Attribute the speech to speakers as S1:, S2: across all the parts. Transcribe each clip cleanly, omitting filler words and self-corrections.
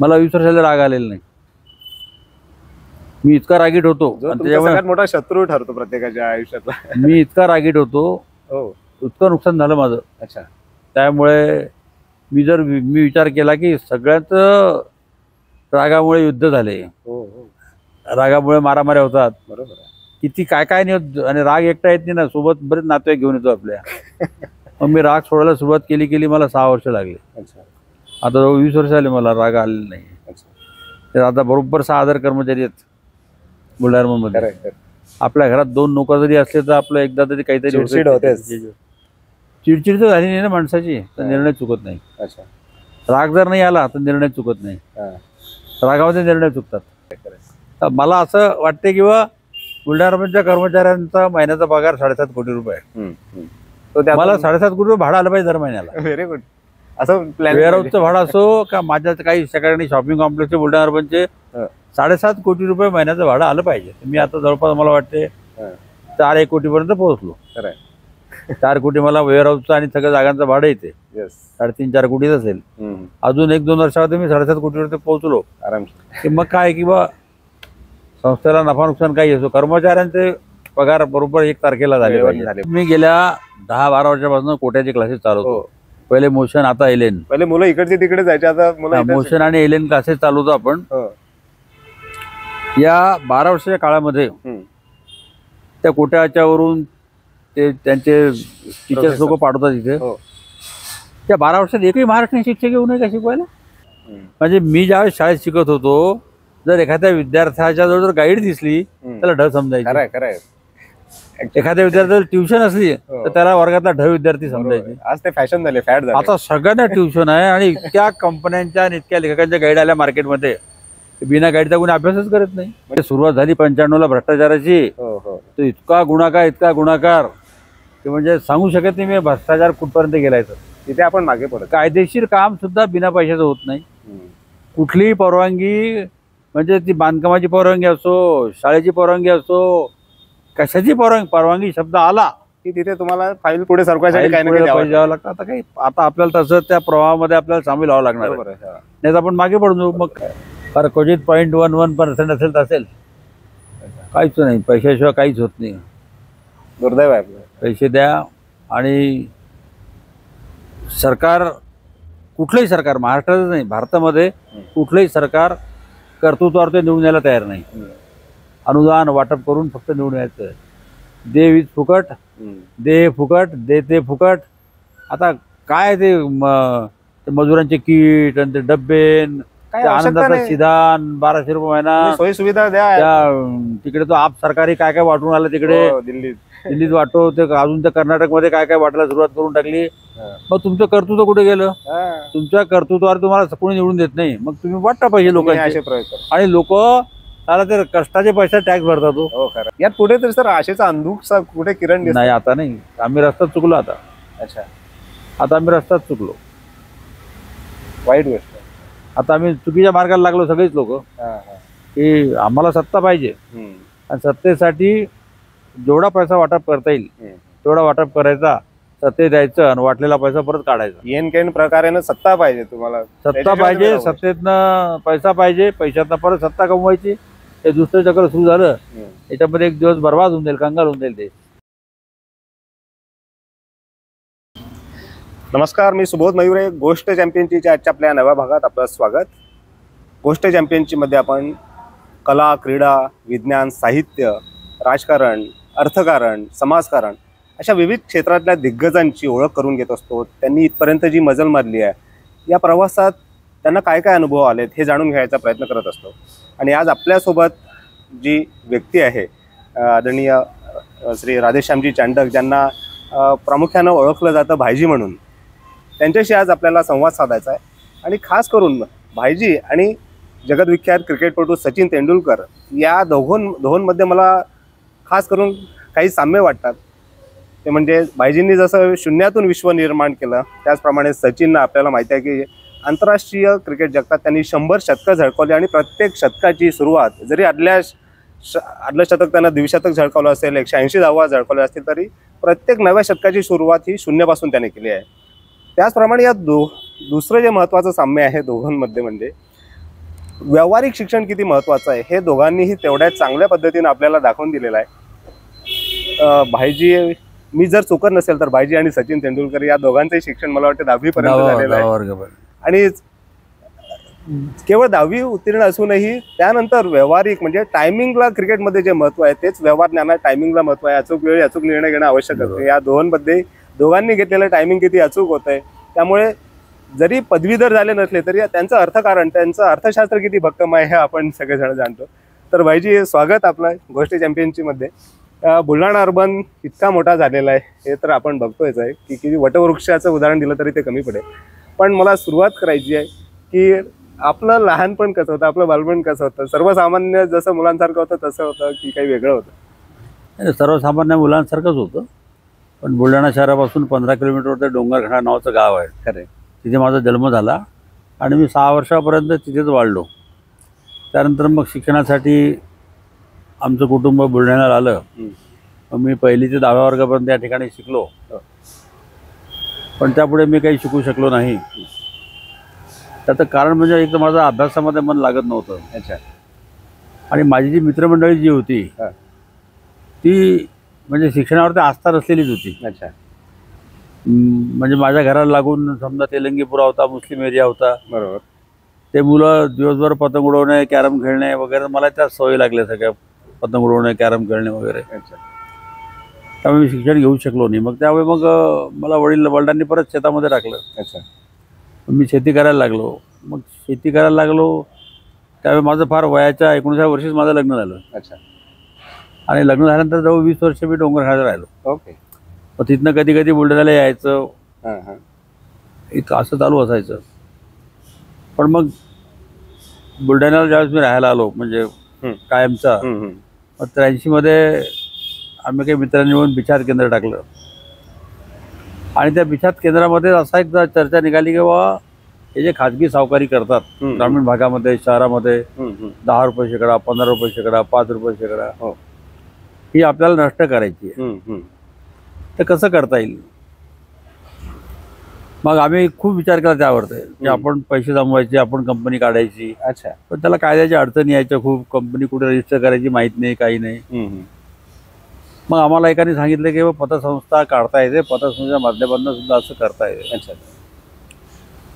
S1: मला 20 वर्षाला राग आलेला नाही. मी इतका रागीट होतो
S2: सगळ्यात मोठा शत्रू ठरतो प्रत्येकाच्या आयुष्यातला.
S1: मी इतका रागीट होतो, इतकं नुकसान झालं माझं.
S2: अच्छा.
S1: त्यामुळे मी विचार केला की सगळ्यात रागामुळे युद्ध झाले, रागामुळे मारामाऱ्या होतात.
S2: बरोबर.
S1: किती काय काय नाही, आणि राग एकटा येत नाही ना, सोबत बरेच नातेवाईक घेऊन येतो आपल्या. मग मी राग सोडायला सुरुवात केली मला 6 वर्ष लागले. आता 20 वर्ष झाले मला राग आलेला नाही. तर आता बरोबर 6000 कर्मचारी आहेत बुलढाणामध्ये. आपल्या घरात 2 नोकर जरी असले तर आपलं एकदा तरी काहीतरी
S2: चिडचिड होतेच.
S1: चिडचिड तर झाली नाही ना माणसाची, तर निर्णय चुकत नाही. राग जर नाही आला तर निर्णय चुकत नाही, रागामध्ये निर्णय चुकतात. तर मला असं वाटते की बुलढाणाच्या कर्मचाऱ्यांचा महिन्याचा पगार 7.5 कोटी रुपये आहे. मला 7.5 कोटी रुपये भाडं आलं पाहिजे दर महिन्याला.
S2: Very good. असं
S1: वेअरहाऊसचं भाडं असो का माझ्या काही सकाळी शॉपिंग कॉम्प्लेक्सचे बुलढाणा अर्बनचे 7.5 कोटी रुपये महिन्याचं भाडं आलं पाहिजे. मी आता जवळपास मला वाटते 4-1 कोटीपर्यंत पोहोचलो. 4 कोटी मला वेअरहाऊसचं आणि सगळ्या जागांचं भाडं येते. 3.5-4 कोटीच असेल. अजून 1-2 वर्षामध्ये मी 7.5 कोटीवरती पोहोचलो की मग काय की संस्थेला नफा नुकसान काही असो, कर्मचाऱ्यांचे पगार बरोबर 1 तारखेला झाले पाहिजे. मी गेल्या 10-12 वर्षापासून कोट्याचे क्लासेस चालवतो. पहिले मोशन, आता एलेन.
S2: पहिले मुलं इकडचे तिकडे जायचे, आता
S1: मोशन आणि एलेन क्लासेस चालवतो आपण. या 12 वर्षाच्या काळामध्ये त्या कोट्याच्या वरून ते त्यांचे टीचर्स लोक पाठवतात इथे. त्या 12 वर्षात एकही महाराष्ट्रीयन शिक्षक येऊ नये का शिकवायला? म्हणजे मी ज्यावेळेस शाळेत शिकत होतो, जर एखाद्या विद्यार्थ्याच्या जवळ जर गाईड दिसली त्याला ढ समजायची. एखाद्या विद्यार्थ्याला ट्युशन असली तर त्याला वर्गातला ढ विद्यार्थी समजायचे.
S2: आज ते फॅशन झाले, फॅड झाले.
S1: आता सगळ्यांना ट्युशन आहे आणि इतक्या कंपन्यांच्या आणि इतक्या लेखकांच्या गाईड आल्या मार्केटमध्ये, बिना गाईडचा कोणी अभ्यासच करत नाही. म्हणजे सुरुवात झाली 95ला भ्रष्टाचाराची. तो इतका गुणाकार की म्हणजे सांगू शकत नाही मी भ्रष्टाचार कुठपर्यंत गेलाय. तर
S2: तिथे आपण मागे पडतो.
S1: कायदेशीर काम सुद्धा बिना पैशाचं होत नाही. कुठलीही परवानगी, म्हणजे ती बांधकामाची परवानगी असो, शाळेची परवानगी असो, कशाची परवानगी शब्द आला
S2: की तिथे तुम्हाला फाईल पुढे सरकारसाठी काही ना
S1: पैसे द्यावं लागतं. आता आपल्याला तसं त्या प्रवाहामध्ये आपल्याला सामील व्हावं लागणार, नाही तर आपण मागे पडू. मग फार क्वचित 0.11% असेल तर असेल, काहीच नाही. पैशाशिवाय काहीच होत नाही.
S2: दुर्दैव आहे आपलं.
S1: पैसे द्या. आणि सरकार, कुठलंही सरकार, महाराष्ट्रातच नाही भारतामध्ये कुठलंही सरकार कर्तृत्वावर ते निवडून यायला तयार नाही. अनुदान वाटप करून फक्त निवडून यायचं. दे वीज फुकट, दे फुकट, दे ते फुकट. आता काय ते मजुरांचे किट आणि ते डब्बे, आनंदाचा सिधान 1200 रुपये महिना,
S2: सोयी सुविधा द्या.
S1: तिकडे तो आप सरकारी काय काय वाटून आलं तिकडे दिल्लीत वाटो, ते अजून त्या कर्नाटकमध्ये काय काय वाटायला सुरुवात करून टाकली. मग तुमचं कर्तृत्व कुठे गेलं? तुमच्या कर्तृत्वावर तुम्हाला कोणी निवडून देत नाही. मग तुम्ही वाटता पाहिजे लोकांचे. आणि लोक त्याला ते कष्टाचे पैसे टॅक्स भरतात.
S2: यात पुढे तर सर आशेचा अंधुक कुठे किरण
S1: नाही. आता नाही, आम्ही रस्त्यात चुकलो. आता आम्ही रस्त्यात चुकलो.
S2: वाईट गोष्ट.
S1: आता आम्ही चुकीच्या मार्गाला लागलो सगळेच लोक की आम्हाला सत्ता पाहिजे आणि सत्तेसाठी जेवढा पैसा वाटप करता येईल तेवढा वाटप करायचा, सत्ते द्यायचं आणि वाटलेला पैसा परत काढायचा.
S2: येन केन प्रकारे सत्ता पाहिजे, तुम्हाला
S1: सत्ता पाहिजे, सत्तेतनं पैसा पाहिजे, पैशातनं परत सत्ता कमवायची. हे दुसरं चक्र सुरू झालं, याच्यामध्ये एक दिवस बर्बाद होऊन जाईल, कंगाल होऊन जाईल ते.
S2: नमस्कार, मी सुबोध मयुरे. गोष्ट चॅम्पियनशीच्या आजच्या आपल्या नव्या भागात आपलं स्वागत. गोष्ट चॅम्पियनशीमध्ये आपण कला, क्रीडा, विज्ञान, साहित्य, राजकारण, अर्थकारण, समाजकारण अशा विविध क्षेत्रातल्या दिग्गजांची ओळख करून घेत असतो. त्यांनी इथपर्यंत जी मजल मारली आहे, या प्रवासात त्यांना काय काय अनुभव आलेत हे जाणून घ्यायचा प्रयत्न करत असतो. आणि आज आपल्यासोबत जी व्यक्ती आहे, आदरणीय श्री राधेश्यामजी चांडक, ज्यांना प्रामुख्यानं ओळखलं जातं भाईजी म्हणून, त्यांच्याशी आज आपल्याला संवाद साधायचा आहे. आणि खास करून भाईजी आणि जगदविख्यात क्रिकेटपटू सचिन तेंडुलकर या दोघांमध्ये मला खास करून काही साम्य वाटतात. ते म्हणजे भाईजींनी जसं शून्यातून विश्व निर्माण केलं, त्याचप्रमाणे सचिननं आपल्याला माहिती आहे की आंतरराष्ट्रीय क्रिकेट जगतात त्यांनी 100 शतकं झळकावली. आणि प्रत्येक शतकाची सुरुवात, जरी आदलं शतक त्यांना द्विशतक झळकावलं असेल, 180 धावा झळकावल्या असतील, तरी प्रत्येक नव्या शतकाची सुरुवात ही शून्यापासून त्याने केली आहे. त्याचप्रमाणे या दुसरं जे महत्त्वाचं साम्य आहे दोघांमध्ये, म्हणजे व्यावहारिक शिक्षण किती महत्त्वाचं आहे हे दोघांनीही तेवढ्या चांगल्या पद्धतीने आपल्याला दाखवून दिलेलं आहे. भाईजी, मी जर चुकत नसेल तर भाईजी आणि सचिन तेंडुलकर या दोघांचंही शिक्षण मला वाटतं 10वी पर्यंत झालेलं आहे. आणि केवळ 10वी उत्तीर्ण असूनही त्यानंतर व्यावहारिक म्हणजे टायमिंगला क्रिकेटमध्ये जे महत्त्व आहे तेच व्यवहार ज्ञानात टायमिंगला महत्त्व आहे. अचूक वेळी अचूक निर्णय घेणं आवश्यक असते. या दोघांनी घेतलेलं टायमिंग किती अचूक होत आहे. त्यामुळे जरी पदवीधर झाले नसले तरी त्यांचं अर्थकारण, त्यांचं अर्थशास्त्र किती भक्कम आहे हे आपण सगळेजण जाणतो. तर भाईजी, स्वागत आपलं गोष्टी चॅम्पियनशिपमध्ये. बुलढाणा अर्बन इतका मोठा झालेला आहे हे तर आपण बघतोयच आहे की किती वटवृक्षाचं उदाहरण दिलं तरी ते कमी पडेल. पण मला सुरुवात करायची आहे की आपलं लहानपण कसं होतं, आपलं बालपण कसं होतं? सर्वसामान्य जसं मुलांसारखं होतं तसं होतं की काही वेगळं होतं?
S1: सर्वसामान्य मुलांसारखंच होतं. पण बुलढाणा शहरापासून 15 किलोमीटरवर डोंगरखंडा नावाचं गाव आहे.
S2: खरं.
S1: तिथे माझा जन्म झाला आणि मी 6 वर्षापर्यंत तिथेच वाढलो. त्यानंतर मग शिक्षणासाठी आमचं कुटुंब बुलढाण्याला आलं. मग मी 1ली ते 10व्या वर्गापर्यंत या ठिकाणी शिकलो. पण त्यापुढे मी काही शिकू शकलो नाही. त्याचं कारण म्हणजे एक तर माझा अभ्यासामध्ये मन लागत नव्हतं.
S2: अच्छा.
S1: आणि माझी जी मित्रमंडळी जी होती ती म्हणजे शिक्षणावरती आस्था नसलेलीच होती.
S2: अच्छा.
S1: म्हणजे माझ्या घराला लागून समजा तेलंगीपुरा होता, मुस्लिम एरिया होता.
S2: बरोबर.
S1: ते मुलं दिवसभर पतंग उडवणे, कॅरम खेळणे वगैरे, मला त्याच सवयी लागल्या सगळ्या, पतंग उडवणे, कॅरम खेळणे वगैरे.
S2: अच्छा.
S1: त्यामुळे मी शिक्षण घेऊ शकलो नाही. मग त्यामुळे मग मला वडिलांनी परत शेतामध्ये टाकलं.
S2: अच्छा.
S1: मी शेती करायला लागलो. मग शेती करायला लागलो त्यावेळी माझं फार वयाच्या 19व्या वर्षीच माझं लग्न झालं.
S2: अच्छा.
S1: आणि लग्न झाल्यानंतर जवळ 20 वर्ष मी डोंगरखंडात राहिलो.
S2: ओके.
S1: मग तिथनं कधी कधी बुलढाण्याला यायचं, एक असं चालू असायचं. पण मग बुलढाण्याला ज्यावेळेस मी राहायला आलो म्हणजे कायमचा, मग 83मध्ये आम्ही काही मित्रांनी मिळून बिछात केंद्र टाकलं. आणि त्या बिछात केंद्रामध्ये असा एक चर्चा निघाली की बाबा हे जे खाजगी सावकारी करतात ग्रामीण भागामध्ये, शहरामध्ये 10 रुपये शेकडा, 15 रुपये शेकडा, 5 रुपये शेकडा, ही आपल्याला नष्ट करायची आहे. तर कसं करता येईल? मग आम्ही खूप विचार केला त्यावरती की आपण पैसे जमवायचे, आपण कंपनी काढायची.
S2: अच्छा.
S1: पण त्याला कायद्याच्या अडचणी यायच्या खूप. कंपनी कुठे रजिस्टर करायची माहीत नाही, काही नाही. मग आम्हाला एकाने सांगितलं की पतसंस्था काढता येते, पतसंस्थेच्या माध्यमातून सुद्धा असं करता येते.
S2: अच्छा.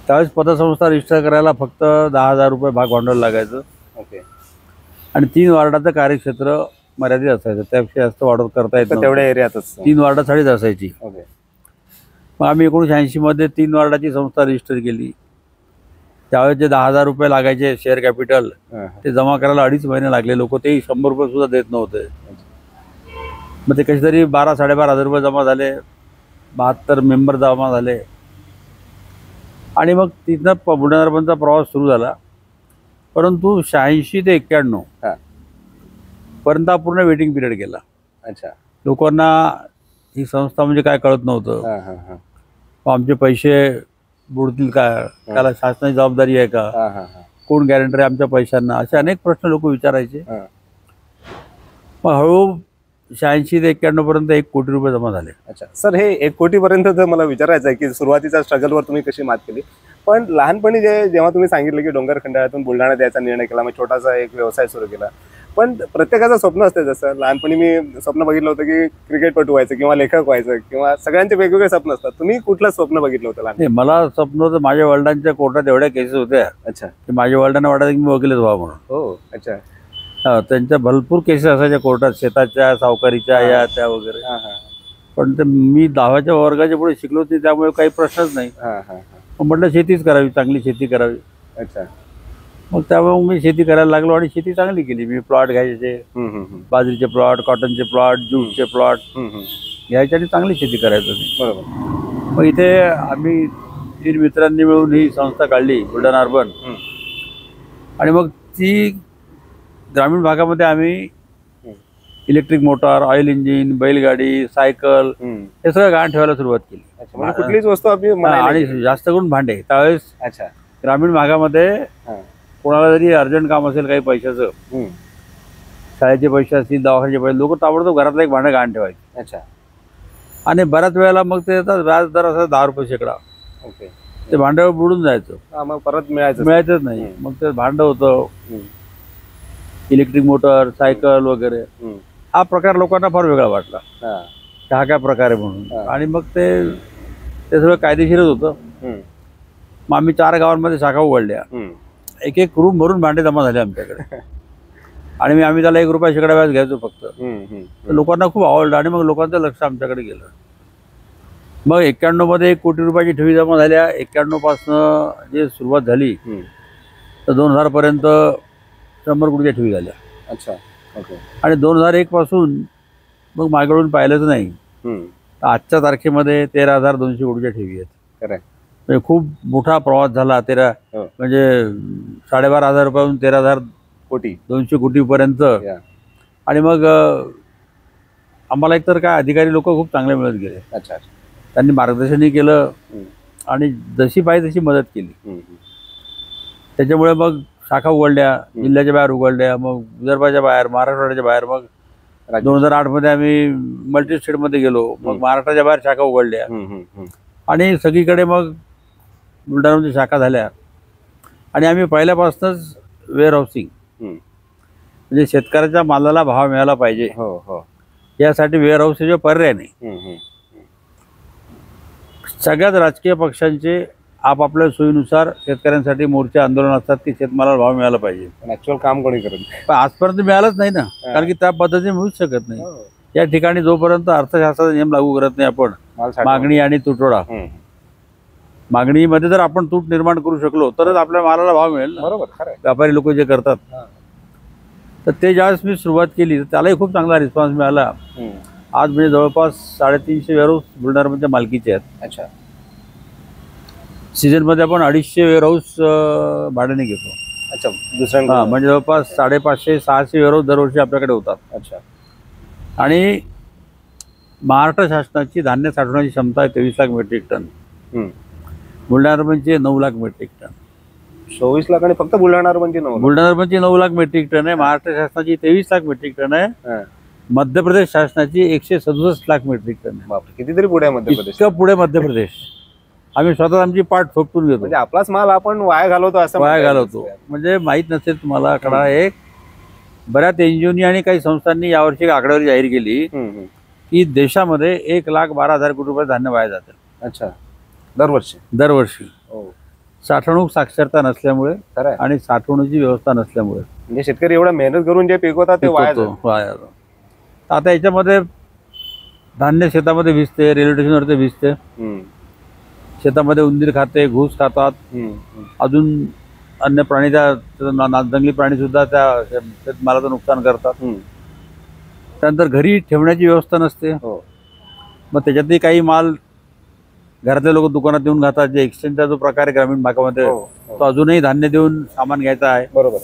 S1: त्यावेळेस पतसंस्था रजिस्टर करायला फक्त 10,000 रुपये भाग भांडवल लागायचं.
S2: ओके.
S1: आणि 3 वार्डाचं कार्यक्षेत्र मर्यादित असायचं, त्यापेक्षा जास्त वाढवत करता येत
S2: तेवढ्या एरियातच
S1: 3 वार्डासाठीच असायची.
S2: ओके.
S1: मग आम्ही 1980मध्ये 3 वार्डाची संस्था रजिस्टर केली. त्यावेळेस जे 10,000 रुपये लागायचे शेअर कॅपिटल, ते जमा करायला 2.5 महिने लागले. लोक तेही 100 रुपये सुद्धा देत नव्हते. मग ते कसे तरी 12,000-12,500 रुपये जमा झाले. 72 मेंबर जमा झाले. आणि मग तिथनं बुलढाणा अर्बनचा प्रवास सुरू झाला. परंतु 86 ते 91 पर्यंत पूर्ण वेटिंग पिरियड गेला.
S2: अच्छा.
S1: लोकांना ही संस्था म्हणजे काय कळत नव्हतं. आमचे पैसे बुडतील का, त्याला शासनाची जबाबदारी आहे का, कोण गॅरंटर आहे आमच्या पैशांना, असे अनेक प्रश्न लोक विचारायचे. मग हळूहळू 86 ते 91 पर्यंत 1 कोटी रुपये जमा झाले.
S2: अच्छा. सर, हे 1 कोटीपर्यंत जर मला विचारायचं आहे की सुरुवातीच्या स्ट्रगलवर तुम्ही कशी मात केली. पण लहानपणी जेव्हा तुम्ही सांगितलं की डोंगरखंडातून बुलढाणा द्यायचा निर्णय केला, मग छोटासा एक व्यवसाय सुरू केला. पण प्रत्येकाचं स्वप्न असते. जसं लहानपणी मी स्वप्न बघितलं होतं की क्रिकेटपटू व्हायचं किंवा लेखक व्हायचं, किंवा सगळ्यांचे वेगवेगळे स्वप्न असतात. तुम्ही कुठलं स्वप्न बघितलं होतं लहान?
S1: मला स्वप्न होतं, माझ्या वडिलांच्या कोर्टात एवढ्या केसेस होत्या. अच्छा. की माझ्या वडिलांना वाटायचं की मी वकीलच व्हावं म्हणून.
S2: हो. अच्छा.
S1: त्यांच्या भरपूर केसेस असायच्या कोर्टात, शेताच्या, सावकारीच्या, या त्या वगैरे. पण ते मी 10व्या वर्गाच्या पुढे शिकलो होते, त्यामुळे काही प्रश्नच नाही. मग म्हटलं शेतीच करावी, चांगली शेती करावी. अच्छा. मग त्यामुळे मी शेती करायला लागलो आणि शेती चांगली केली. मी प्लॉट घ्यायचे, बाजरीचे प्लॉट, कॉटनचे प्लॉट, ज्यूटचे प्लॉट घ्यायचे आणि चांगली शेती करायचो मी. बरोबर. मग इथे आम्ही 3 मित्रांनी मिळून ही संस्था काढली, बुलढाणा अर्बन. आणि मग ती ग्रामीण भागामध्ये आम्ही इलेक्ट्रिक मोटार, ऑइल इंजिन, बैलगाडी, सायकल हे सगळं गहाण ठेवायला सुरुवात केली.
S2: कुठलीच वस्तू
S1: आणि जास्त करून भांडे. त्यावेळेस ग्रामीण भागामध्ये कोणाला जरी अर्जंट काम असेल काही पैशाचं, शाळेचे पैसे असतील, दवाखान्याचे पैसे, लोक ताबडतोब घरातलं एक भांडं गहाण ठेवायचे. अच्छा. आणि बऱ्याच वेळेला मग ते व्याज दर असा 10 रुपये शेकडा. ओके. ते भांड्यावर बुडून जायचं,
S2: मग परत
S1: मिळायचंच नाही. मग ते भांडं होतं, इलेक्ट्रिक मोटर, सायकल वगैरे. हा प्रकार लोकांना फार वेगळा वाटला, हा काय प्रकार आहे म्हणून. आणि मग ते सगळं कायदेशीरच होतं. मग आम्ही 4 गावांमध्ये शाखा उघडल्या. एक एक रूम भरून भांडे जमा झाले आमच्याकडे. आणि आम्ही त्याला 1 रुपया शेकडा व्याज घ्यायचो फक्त. तर लोकांना खूप आवडलं आणि मग लोकांचं लक्ष आमच्याकडे गेलं. मग 91 मध्ये 1 कोटी रुपयाची ठेवी जमा झाल्या. 91 पासनं जे सुरुवात झाली तर 2000 पर्यंत 100 कोटीच्या ठेवी झाल्या.
S2: अच्छा, ओके.
S1: आणि 2001 पासून मग माझ्याकडून पाहिलंच नाही, आजच्या तारखेमध्ये 13,200 कोटीच्या ठेवी आहेत. म्हणजे खूप मोठा प्रवास झाला. म्हणजे 12,500 रुपयाहून 13,200 कोटीपर्यंत. आणि मग आम्हाला एकतर काय अधिकारी लोक खूप चांगले मिळत गेले.
S2: अच्छा,
S1: त्यांनी मार्गदर्शनही केलं आणि जशी पाहिजे तशी मदत केली. त्याच्यामुळे मग शाखा उघडल्या, जिल्ह्याच्या बाहेर उघडल्या, मग विदर्भाच्या बाहेर, महाराष्ट्राच्या बाहेर. मग 2008 मध्ये आम्ही मल्टी स्टेटमध्ये गेलो. मग महाराष्ट्राच्या बाहेर शाखा उघडल्या आणि सगळीकडे मग बुलढाण्यामध्ये शाखा झाल्या. आणि आम्ही पहिल्यापासूनच वेअर हाऊसिंग, म्हणजे शेतकऱ्याच्या मालाला भाव मिळाला पाहिजे यासाठी वेअर हाऊसचे पर्याय नाही. सगळ्याच राजकीय पक्षांचे आपापल्या सोयीनुसार शेतकऱ्यांसाठी मोर्चे आंदोलन असतात की शेतमालाला भाव मिळाला पाहिजे.
S2: ऍक्च्युअल काम कोणी करत नाही.
S1: पण आजपर्यंत मिळालंच नाही ना, कारण की त्या पद्धतीने मिळूच शकत नाही. या ठिकाणी जोपर्यंत अर्थशास्त्राचा नियम लागू करत नाही आपण, मागणी आणि तुटवडा, मागणीमध्ये जर आपण तूट निर्माण करू शकलो तरच आपल्या मालाला भाव मिळेल.
S2: बरोबर,
S1: व्यापारी लोक जे करतात. तर ते ज्यावेळेस मी सुरुवात केली तर त्यालाही खूप चांगला रिस्पॉन्स मिळाला. आज म्हणजे जवळपास 350 वेअरहाऊस बुलढाण्याच्या मालकीचे आहेत.
S2: अच्छा.
S1: सीझनमध्ये आपण 250 वेअरहाऊस भाड्याने घेतो.
S2: अच्छा, दुसऱ्या
S1: म्हणजे जवळपास 550-600 वेअरहाऊस दरवर्षी आपल्याकडे होतात.
S2: अच्छा.
S1: आणि महाराष्ट्र शासनाची धान्य साठवण्याची क्षमता आहे 23 लाख मेट्रिक टन. बुलढाणा अर्बनची 9 लाख मेट्रिक टन.
S2: 24 लाख आणि फक्त बुलढाणा अर्बनची
S1: 9 लाख मेट्रिक टन आहे. महाराष्ट्र शासनाची 23 लाख मेट्रिक टन आहे. मध्य प्रदेश शासनाची 167 लाख मेट्रिक टन आहे.
S2: कितीतरी पुढे मध्य प्रदेश.
S1: पुढे मध्य प्रदेश. आम्ही स्वतः आमची पाठ थोपटून घेतो.
S2: म्हणजे आपलाच माल आपण वाया घालवतो, असं
S1: वाया घालवतो. म्हणजे माहीत नसेल तुम्हाला, कडा एक बऱ्याच एनजीओनी आणि काही संस्थांनी यावर्षी आकडेवारी जाहीर केली की देशामध्ये 1,12,000 कोटी रुपये धान्य वाया जाते.
S2: अच्छा, दरवर्षी.
S1: साठवणूक साक्षरता नसल्यामुळे आणि साठवणुकीची व्यवस्था नसल्यामुळे
S2: म्हणजे शेतकरी एवढा मेहनत करून जे पिकवतात ते वाया.
S1: आता याच्यामध्ये धान्य शेतामध्ये भिजते, रेल्वे स्टेशनवरती भिजते, शेतामध्ये उंदीर खाते, घूस खातात, अजून अन्य प्राणी, त्या जंगली प्राणी सुद्धा त्या शेतमालाचं नुकसान करतात. त्यानंतर घरी ठेवण्याची व्यवस्था नसते. मग त्याच्यातही काही माल घरातले लोक दुकानात देऊन खातात. जे एक्सचेंजचा जो प्रकार आहे ग्रामीण भागामध्ये, तो अजूनही धान्य देऊन सामान घ्यायचा आहे.
S2: बरोबर.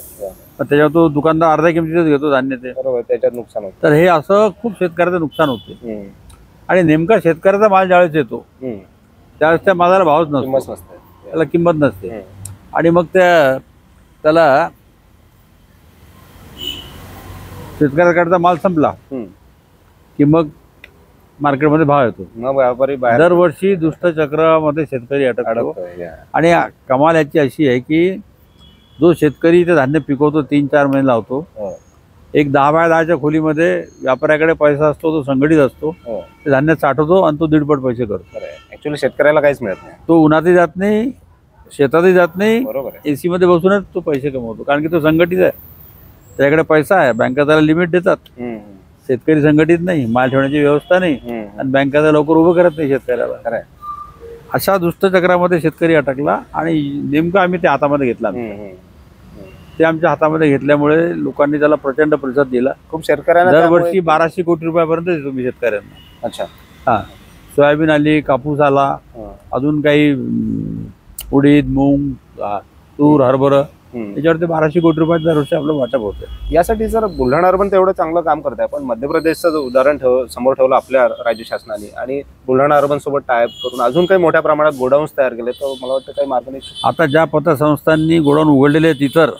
S1: त्याच्यावर तो दुकानदार अर्ध्या किमतीतच घेतो धान्य ते.
S2: बरोबर, त्याच्यात नुकसान होतं.
S1: तर हे असं खूप शेतकऱ्याचं नुकसान होते. आणि नेमका शेतकऱ्याचा माल ज्यावेळेस येतो त्यावेळेस त्या मालाला भावच नसतो, त्याला किंमत नसते. आणि मग त्याला शेतकऱ्याकडचा माल संपला की मग मार्केटमध्ये भाव येतो.
S2: व्यापारी
S1: दरवर्षी दुष्टचक्रामध्ये शेतकरी अटकतो. आणि कमाल याची अशी आहे की जो शेतकरी ते धान्य पिकवतो 3-4 महिने लावतो, एक 10 बाय 10च्या खोलीमध्ये व्यापाऱ्याकडे पैसा असतो, तो संघटित असतो, ते धान्य साठवतो आणि तो 1.5 पैसे करतो.
S2: ऍक्च्युअली शेतकऱ्याला काहीच मिळत नाही.
S1: तो उन्हातही जात नाही, शेतातही जात नाही,
S2: बरोबर.
S1: एसी मध्ये बसूनच तो पैसे कमवतो, कारण की तो संघटित आहे, त्याच्याकडे पैसा आहे. बँका त्याला लिमिट देतात. शेतकरी संघटित नाही, माल ठेवण्याची व्यवस्था नाही, आणि बँका लवकर उभं करत नाही शेतकऱ्याला. अशा दुष्टचक्रामध्ये शेतकरी अटकला आणि नेमकं आम्ही ते हातामध्ये घेतला. ते आमच्या हातामध्ये घेतल्यामुळे लोकांनी त्याला प्रचंड प्रतिसाद दिला.
S2: खूप शेतकऱ्यांना
S1: दरवर्षी 1200 कोटी रुपयापर्यंत देतो मी शेतकऱ्यांना.
S2: अच्छा.
S1: हा, सोयाबीन आली, कापूस आला, अजून काही उडीद, मूग, तूर, हरभरा, त्याच्यावरती 1200 कोटी रुपयाचं दरवर्षी आपलं वाटप होतं.
S2: यासाठी जर बुलढाणा अर्बन तेवढं चांगलं काम करत आहे, पण मध्य प्रदेशचं उदाहरण समोर ठेवलं आपल्या राज्य शासनाने आणि बुलढाणा अर्बन सोबत टायअप करून अजून काही मोठ्या प्रमाणात गोडाऊन्स तयार केले, तर मला वाटतं काही मार्ग नाही.
S1: आता ज्या पतसंस्थांनी गोडाऊन उघडलेले आहेत इतर,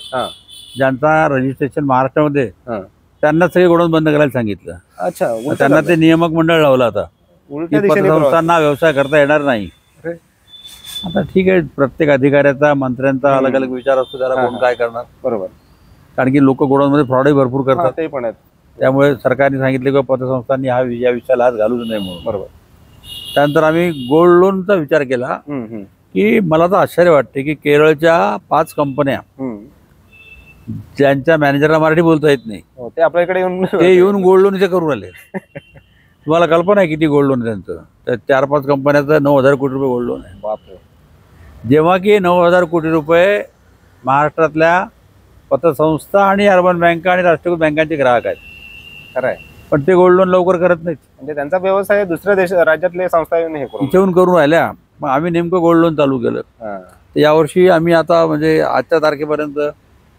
S1: ज्यांचा रजिस्ट्रेशन महाराष्ट्रामध्ये, त्यांना सगळे गोडाऊन बंद करायला सांगितलं.
S2: अच्छा.
S1: त्यांना ते नियामक मंडळ लावलं आता. पतसंस्थांना व्यवसाय करता येणार नाही. आता ठीक आहे, प्रत्येक अधिकाऱ्याचा मंत्र्यांचा अलग अलग विचार असतो, त्याला
S2: हा,
S1: कोण काय करणार.
S2: बरोबर.
S1: कारण की लोक गोडाऊनमध्ये फ्रॉडही भरपूर
S2: हा,
S1: करतात.
S2: ते पण आहेत.
S1: त्यामुळे सरकारने सांगितले की पतसंस्थांनी या विषयाला हात घालूच नये म्हणून.
S2: बरोबर.
S1: त्यानंतर आम्ही गोल्ड लोनचा विचार केला
S2: हम्म, हम्म,
S1: की मला तर आश्चर्य वाटते की केरळच्या 5 कंपन्या
S2: हम्म.
S1: ज्यांच्या मॅनेजरला मराठी बोलता येत नाही,
S2: हो, ते आपल्या इकडे येऊन
S1: ते येऊन गोल्ड लोन इथे करून आले. तुम्हाला कल्पना आहे किती गोल्ड लोन आहे त्यांचं? तर 4-5 कंपन्याचं 9,000 कोटी रुपये गोल्ड लोन आहे.
S2: बापरे.
S1: जेव्हा की 9,000 कोटी रुपये महाराष्ट्रातल्या पतसंस्था आणि अर्बन बँका आणि राष्ट्रीयकृत बँकांचे ग्राहक आहेत.
S2: खरं आहे.
S1: पण ते गोल्ड लोन लवकर करत नाहीत.
S2: म्हणजे त्यांचा व्यवसाय दुसऱ्या राज्यातले संस्था येऊन हे करून.
S1: इथेहून करून राहिल्या. मग आम्ही नेमकं गोल्ड लोन चालू केलं.
S2: हा.
S1: तर यावर्षी आम्ही आता म्हणजे आजच्या तारखेपर्यंत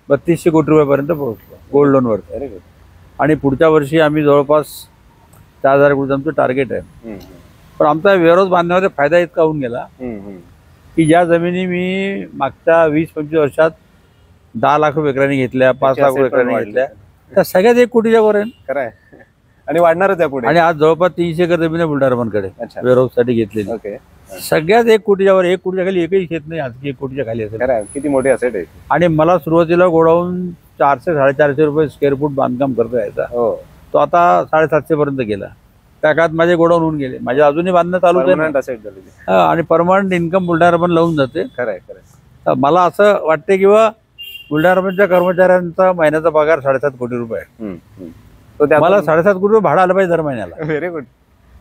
S1: 3200 कोटी रुपयापर्यंत पोहोचलो गोल्ड लोनवर.
S2: Very good.
S1: आणि पुढच्या वर्षी आम्ही जवळपास 4,000 कोटीचं आमचं टार्गेट आहे.
S2: हम्म,
S1: पण आमचा वेअरहाऊस बांधण्यामध्ये फायदा इतका होऊन गेला
S2: हम्म, हम्म.
S1: की ज्या जमिनी मी मागच्या 20-25 वर्षात 10 लाख रुपये एकराने घेतल्या, 5 लाख रुपये एकराने घेतल्या, त्या सगळ्यात 1 कोटीच्या वर आहे.
S2: खरं आहे. आणि वाढणारच आहे पुढे.
S1: आणि आज जवळपास 300 एकर जमीन आहे बुलढाणा अर्बनकडे
S2: अच्छा.
S1: वेअरहाऊससाठी घेतलेली.
S2: ओके.
S1: सगळ्यात 1 कोटीच्या वर, 1 कोटीच्या खाली एकही शेत नाही आज की 1 कोटीच्या खाली असेल.
S2: खरं आहे. किती मोठी असेट आहे.
S1: आणि मला सुरुवातीला गोडाऊन 400-450 रुपये स्क्वेअर फूट बांधकाम करता यायचा,
S2: हो.
S1: तो आता 750 पर्यंत गेला. त्या काळात माझे गोडाऊन होऊन गेले, माझे अजूनही बांधणं चालू आहे.
S2: परमनंट असेट झालेली.
S1: आणि परमनंट इन्कम बुलढाणा अर्बन लावून जाते.
S2: खरं आहे, खरं आहे.
S1: तर मला असं वाटते किंवा बुलढाणा अर्बनच्या कर्मचाऱ्यांचा महिन्याचा पगार 7.5 कोटी रुपये आहे.
S2: हम्म, हम्म. तो त्यातून-
S1: मला 7.5 कोटी रुपये भाडं आलं पाहिजे दर महिन्याला.
S2: Very good.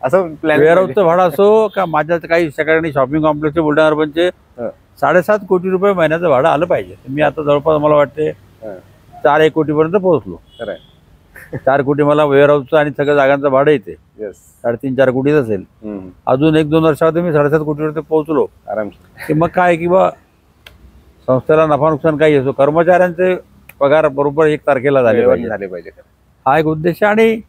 S2: असं प्लॅन.
S1: वेअरहाऊसचं भाडं असो का माझ्या काही सकाळी शॉपिंग कॉम्प्लेक्सचे बुलढाणा अर्बनचे 7.5 कोटी रुपये महिन्याचं भाडं आलं पाहिजे. मी आता जवळपास मला वाटते 4-1 कोटीपर्यंत पोहोचलो.
S2: खरं आहे.
S1: 4 कोटी मला वेअरहाऊसचं आणि सगळ्या जागांचं भाडं येते.
S2: येस.
S1: 3.5-4 कोटीच असेल. अजून 1-2 वर्षामध्ये मी 7.5 कोटीपर्यंत पोहोचलो
S2: आरामशीर.
S1: की मग काय की बा संस्थेला नफा नुकसान काही असो, कर्मचाऱ्यांचे पगार बरोबर 1 तारखेला झाले
S2: वेळेवर
S1: पाहिजे.
S2: झाले पाहिजे.
S1: हा एक उद्देश आहे. आणि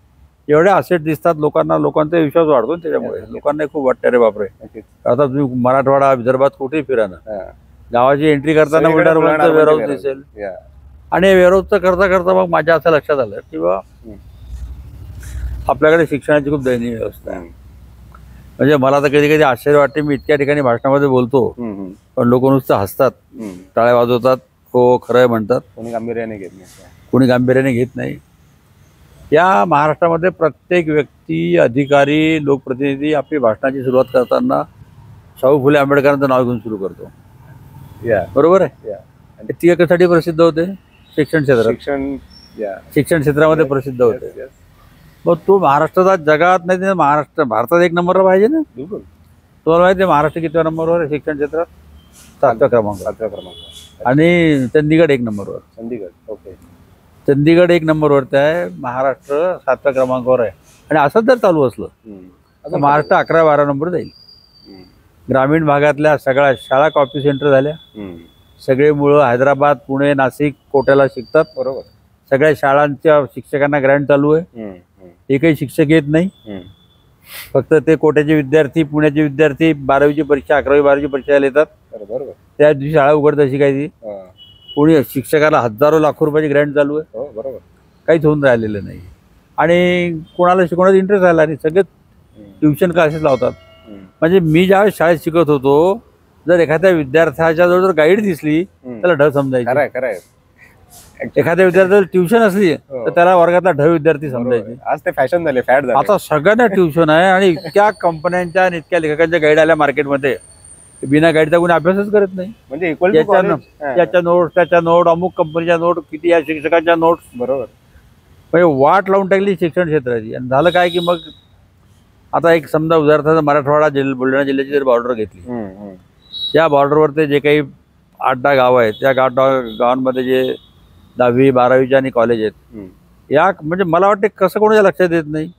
S1: एवढे असेट दिसतात लोकांचा विश्वास वाढतो ना त्याच्यामुळे. लोकांना खूप वाटतं रे बापरे,
S2: नक्कीच.
S1: आता तुम्ही मराठवाडा विदर्भात कुठेही फिरा ना,
S2: हा.
S1: गावाची एंट्री करताना
S2: सगळीकडे
S1: बुलढाणा
S2: बुलढाणा
S1: अर्बनचं वेअरहाऊस
S2: warehouse.
S1: दिसेल.
S2: या.
S1: आणि वेअरहाऊसचं करता करता मग माझ्या असं लक्षात आलं की बा आपल्याकडे शिक्षणाची खूप दयनीय व्यवस्था आहे. म्हणजे मला तर कधी कधी आश्चर्य वाटते, मी इतक्या ठिकाणी भाषणामध्ये बोलतो पण लोक नुसतं हसतात, टाळ्या वाजवतात, हो खरं आहे म्हणतात,
S2: कोणी गांभीर्याने घेत नाही.
S1: कोणी गांभीर्याने घेत नाही. या महाराष्ट्रामध्ये प्रत्येक व्यक्ती, अधिकारी, लोकप्रतिनिधी आपली भाषणाची सुरुवात करताना शाहू फुले आंबेडकरांचं नाव घेऊन सुरू करतो.
S2: या.
S1: बरोबर आहे.
S2: या.
S1: ती कशासाठी प्रसिद्ध होते? शिक्षण क्षेत्रात.
S2: शिक्षण. या.
S1: शिक्षण क्षेत्रामध्ये प्रसिद्ध होते.
S2: Yes, yes.
S1: मग तो महाराष्ट्राचा जगात नाही तर भारतात 1 नंबरला पाहिजे ना.
S2: बिलकुल.
S1: तुम्हाला माहिती आहे महाराष्ट्र कितव्या नंबरवर आहे शिक्षण क्षेत्रात? 7व्या क्रमांक.
S2: 7व्या क्रमांक.
S1: आणि चंदीगड 1 नंबरवर.
S2: चंदीगड. ओके.
S1: चंदीगड 1 नंबरवरती आहे, महाराष्ट्र 7व्या क्रमांकावर आहे. आणि असंच जर चालू असलं तर महाराष्ट्र 11-12 नंबर जाईल. ग्रामीण भागातल्या सगळ्या शाळा कॉपी सेंटर झाल्या. सगळे मुलं हैदराबाद, पुणे, नाशिक, कोट्याला शिकतात.
S2: बरोबर.
S1: सगळ्या शाळांच्या शिक्षकांना ग्रँट चालू आहे. एकही शिक्षक येत नाही. फक्त ते कोट्याचे विद्यार्थी, पुण्याचे विद्यार्थी 12वीची परीक्षा, 11वी-12वीची परीक्षा येतात.
S2: बरोबर.
S1: त्या दिवशी शाळा उघडतात शिकायची. कोणी शिक्षकाला हजारो लाखो रुपयाची ग्रँट चालू आहे.
S2: हो, बरोबर.
S1: काहीच होऊन राहिलेलं नाही. आणि कोणाला शिकवण्यात इंटरेस्ट आला नाही. सगळे ट्युशन क्लासेस लावतात. म्हणजे मी ज्यावेळेस शाळेत शिकत होतो, जर एखाद्या विद्यार्थ्याच्या जवळ जर गाईड दिसली त्याला ढ समजायची.
S2: खरं आहे, खरं आहे.
S1: एखाद्या विद्यार्थ्याला ट्युशन असली तर त्याला वर्गातला ढ विद्यार्थी समजायची.
S2: आज ते फॅशन झाले, फॅड झाले.
S1: आता सगळ्यांना ट्युशन आहे. आणि इतक्या कंपन्यांच्या आणि इतक्या लेखकांच्या गाईड आल्या मार्केटमध्ये, बिना गाईडचा कोणी अभ्यासच करत नाही.
S2: म्हणजे इक्वल
S1: याच्या नोट, त्याच्या नोट, अमुक कंपनीच्या नोट, किती या शिक्षकांच्या नोट्स.
S2: बरोबर.
S1: म्हणजे वाट लावून टाकली शिक्षण क्षेत्राची. आणि झालं काय की मग आता एक समजा उदाहरणार्थ मराठवाडा बुलढाणा जिल्ह्याची जर बॉर्डर घेतली, या बॉर्डरवरती जे काही 8-10 गावं आहेत, त्या गावांमध्ये जे 10वी 12वीच्या आणि कॉलेज आहेत, या म्हणजे मला वाटते कसं कोणाच्या लक्षात येत नाही,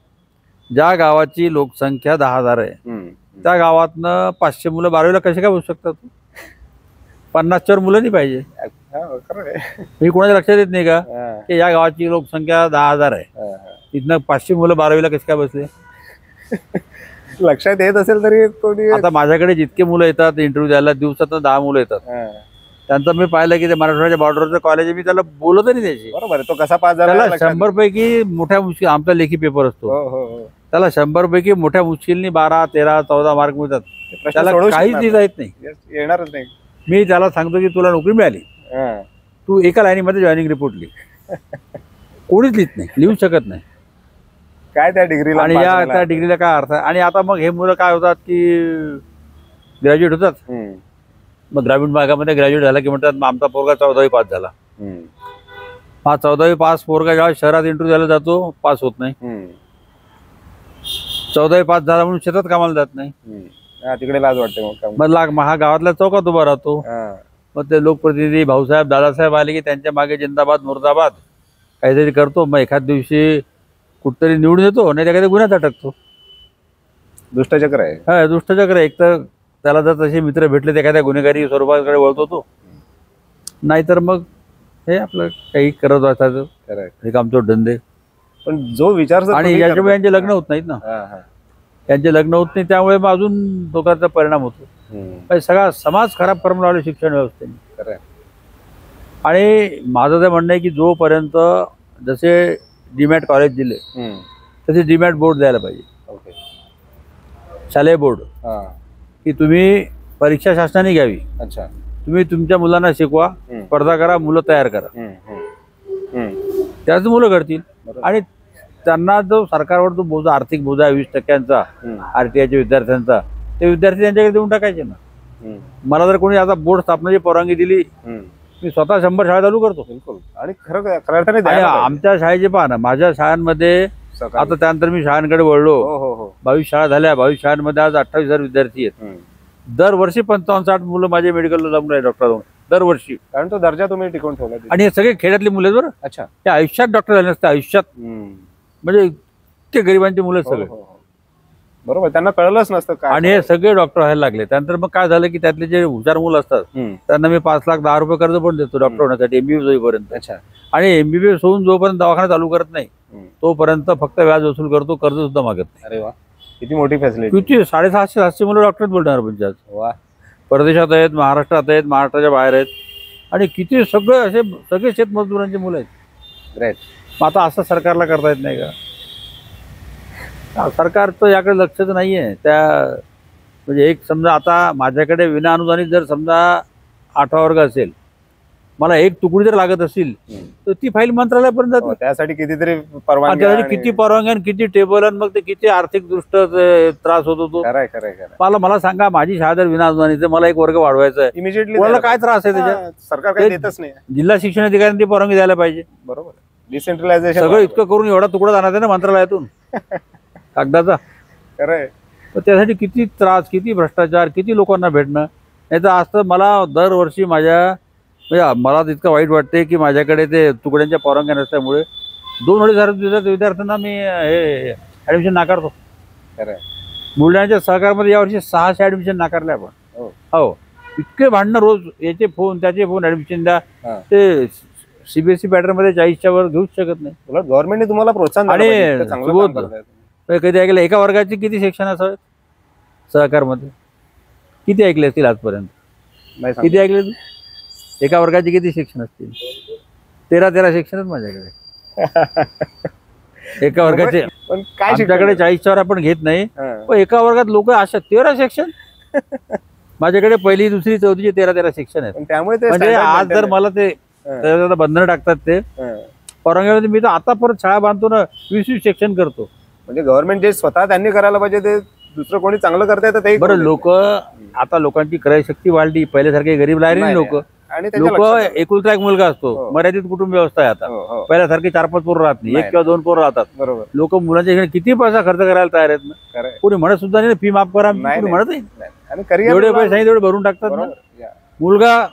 S1: ज्या गावाची लोकसंख्या 10,000 आहे त्या गावातनं 500 मुलं 12वीला कसे काय बसू शकतात? 50च्या मुलं नाही पाहिजे. हे कोणाच्या लक्षात येत नाही का की या गावाची लोकसंख्या 10,000 आहे, तिथनं 500 मुलं 12वीला कसे काय बसले?
S2: लक्षात येत असेल तरी कोणी.
S1: आता माझ्याकडे जितके मुलं येतात इंटरव्ह्यू द्यायला, दिवसातून 10 मुलं येतात. त्यांचं मी पाहिलं की ते मराठवाड्याच्या बॉर्डरचं कॉलेज, मी त्याला बोलत नाही त्याची.
S2: बरोबर. तो कसा पास झाला?
S1: त्याला 100 पैकी मोठ्या मुश्किल आमचा लेखी पेपर असतो, त्याला 100 पैकी मोठ्या मुश्किलनी 12, 13, 14 मार्क मिळतात.
S2: प्रश्न
S1: त्याला
S2: सोडवू
S1: काहीच
S2: शकणार
S1: लिहिता येत नाही.
S2: येणारच नाही.
S1: मी त्याला सांगतो की तुला नोकरी मिळाली,
S2: हा.
S1: तू एका लाईनीमध्ये जॉईनिंग रिपोर्ट लिह. कोणीच लिहित नाही, लिहू शकत नाही.
S2: काय त्या डिग्रीला
S1: आणि या त्या डिग्रीला काय अर्थ आहे. आणि आता मग हे मुलं काय होतात की ग्रॅज्युएट होतात, मग ग्रामीण भागामध्ये ग्रॅज्युएट झाला की म्हणतात मग आमचा पोरगा 14वी पास झाला. हा 14वी पास पोरगा जेव्हा शहरात इंटरव्ह्यू द्यायला जातो पास होत नाही. 14वी पास झाला म्हणून शेतात कामाला जात नाही.
S2: तिकडे लाज वाटते.
S1: मग हा गावातल्या चौकात उभा राहतो. मग ते लोकप्रतिनिधी भाऊसाहेब दादासाहेब आले की त्यांच्या मागे जिंदाबाद मुर्दाबाद काहीतरी करतो. मग एखाद दिवशी कुठतरी निवडून येतो, नाही त्या गुन्ह्यात अटकतो.
S2: दुष्टचक्र आहे.
S1: हा दुष्टचक्र. एक तर त्याला जर तसे मित्र भेटले तर एखाद्या गुन्हेगारी स्वरूपाकडे वळतो तो, नाहीतर मग हे आपलं काही करत असायचं एक आमचं धंदे.
S2: पण जो विचार
S1: आणि याच्यामुळे यांचे लग्न होत नाहीत ना, यांचे लग्न होत नाही, त्यामुळे मग अजून लोकांचा परिणाम होतो. सगळा समाज खराब करून लावले शिक्षण व्यवस्थेने. आणि माझं तर म्हणणं आहे की जोपर्यंत जसे डीमॅट कॉलेज दिले तसे डीमॅट बोर्ड द्यायला पाहिजे. शालेय बोर्ड की तुम्ही परीक्षा शासनाने घ्यावी.
S2: अच्छा.
S1: तुम्ही तुमच्या मुलांना शिकवा, स्पर्धा करा, मुलं तयार करा, त्याच मुलं करतील. आणि त्यांना जो सरकारवर जो बोजा आर्थिक बोजा आहे 20% RTIच्या विद्यार्थ्यांचा, ते विद्यार्थी त्यांच्याकडे देऊन टाकायचे ना. मला जर कोणी आता बोर्ड स्थापनेची परवानगी दिली, मी स्वतः 100 शाळा चालू करतो.
S2: बिलकुल. आणि खरं
S1: आमच्या शाळेचे पहा ना, माझ्या शाळांमध्ये आता त्यानंतर मी शाळांकडे वळलो. 22 शाळा झाल्या. 22 शाळांमध्ये आज 28,000 विद्यार्थी आहेत. दरवर्षी 55-60 मुलं माझे मेडिकलला जाऊन राहिले डॉक्टर होऊन दरवर्षी.
S2: कारण तो दर्जा तुम्ही टिकवून ठेवला.
S1: आणि हे सगळे खेड्यातली मुलं आहेत बरं.
S2: अच्छा.
S1: ते आयुष्यात डॉक्टर झाले नसते, आयुष्यात. म्हणजे ते गरिबांची मुलं सगळे.
S2: बरोबर. त्यांना कळलंच नसतं काय.
S1: आणि हे सगळे डॉक्टर व्हायला लागले. त्यानंतर मग काय झालं की त्यातले जे हुशार मुलं असतात त्यांना मी 5,10,000 रुपये कर्ज पण देतो डॉक्टर होण्यासाठी, MBBS होईपर्यंत.
S2: अच्छा.
S1: आणि MBBS होऊन जोपर्यंत दवाखाना चालू करत नाही तोपर्यंत फक्त व्याज वसूल करतो, कर्ज सुद्धा मागत नाही.
S2: अरे वा, किती मोठी फॅसिलिटी.
S1: किती 750-700 मुलं डॉक्टर बोलणार म्हणजे आज.
S2: वा.
S1: परदेशात आहेत, महाराष्ट्रात आहेत, महाराष्ट्राच्या बाहेर आहेत. आणि किती सगळे सगळे शेतमजदुरांची मुलं आहेत.
S2: ग्रेट.
S1: मग आता असं सरकारला करता येत नाही का? सरकारचं याकडे लक्षच नाही आहे. त्या म्हणजे एक समजा आता माझ्याकडे विना अनुदानित जर समजा 8वा वर्ग असेल, मला एक तुकडी जर लागत असेल तर ती फाईल मंत्रालयापर्यंत जाते.
S2: त्यासाठी कितीतरी परवानगी,
S1: त्यासाठी किती परवानगी आणि किती टेबल, आणि मग ते किती आर्थिक दृष्ट त्रास होत होतो. मला सांगा, माझी शाळा जर विना अनुदानित, मला एक वर्ग वाढवायचा आहे,
S2: इमिजिएटली
S1: मला काय त्रास आहे त्याच्यात?
S2: सरकार काही देतच नाही.
S1: जिल्हा शिक्षण अधिकाऱ्यांनी ती परवानगी द्यायला पाहिजे.
S2: बरोबर. डिसेंट्रलायझेशन
S1: सगळं इतकं करून एवढा तुकडा जाणार ना मंत्रालयातून कागदाचा.
S2: खरंय.
S1: त्यासाठी किती त्रास, किती भ्रष्टाचार, किती लोकांना भेटणं. नाही तर आज तर मला दरवर्षी म्हणजे मला तितकं वाईट वाटते की माझ्याकडे ते तुकड्यांच्या परवानग्या नसल्यामुळे 2-2.5 विद्यार्थ्यांना मी हे ॲडमिशन नाकारतो.
S2: खरंय.
S1: बुलढाण्याच्या सहकारमध्ये यावर्षी 600 ॲडमिशन नाकारले आपण. हो. इतके भांडणं रोज, याचे फोन त्याचे फोन, ॲडमिशन द्या. ते CBSE पॅटर्नमध्ये 40च्या वर घेऊच शकत नाही.
S2: गव्हर्नमेंटने तुम्हाला प्रोत्साहन
S1: आणि कधी ऐकलं एका वर्गाची किती सेक्शन असावेत सहकारमध्ये? किती ऐकले असतील आजपर्यंत? किती ऐकले तू? एका वर्गाचे किती सेक्शन असतील? 13 सेक्शनच माझ्याकडे एका वर्गाचे.
S2: पण काय
S1: आमच्याकडे 40च्या वर आपण घेत नाही, पण एका वर्गात लोक अशा 13 सेक्शन. माझ्याकडे पहिली, दुसरी, चौथीचे 13 सेक्शन आहेत.
S2: त्यामुळे
S1: म्हणजे आज जर मला ते बंधन टाकतात ते परवानग्यामध्ये, मी तर आता परत शाळा बांधतो ना, 20 सेक्शन करतो.
S2: म्हणजे गव्हर्नमेंट जे स्वतः त्यांनी करायला पाहिजे ते दुसरं कोणी चांगलं करता येतं ते. बरं.
S1: लोक आता लोकांची क्रयशक्ती वाढली, पहिल्यासारखे गरीब राहिले नाही लोक. एकुलता एक मुलगा असतो, मर्यादित कुटुंब व्यवस्था आहे आता. पहिल्यासारखे 4-5 पोरं राहत नाही, 1 किंवा 2 पोरं राहतात. बरोबर. लोक मुलांच्या किती पैसा खर्च करायला तयार आहेत ना. कोणी म्हणत सुद्धा नाही फी माफ करा, कोणी म्हणत नाही. एवढे पैसे तेवढे भरून टाकतात ना. मुलगा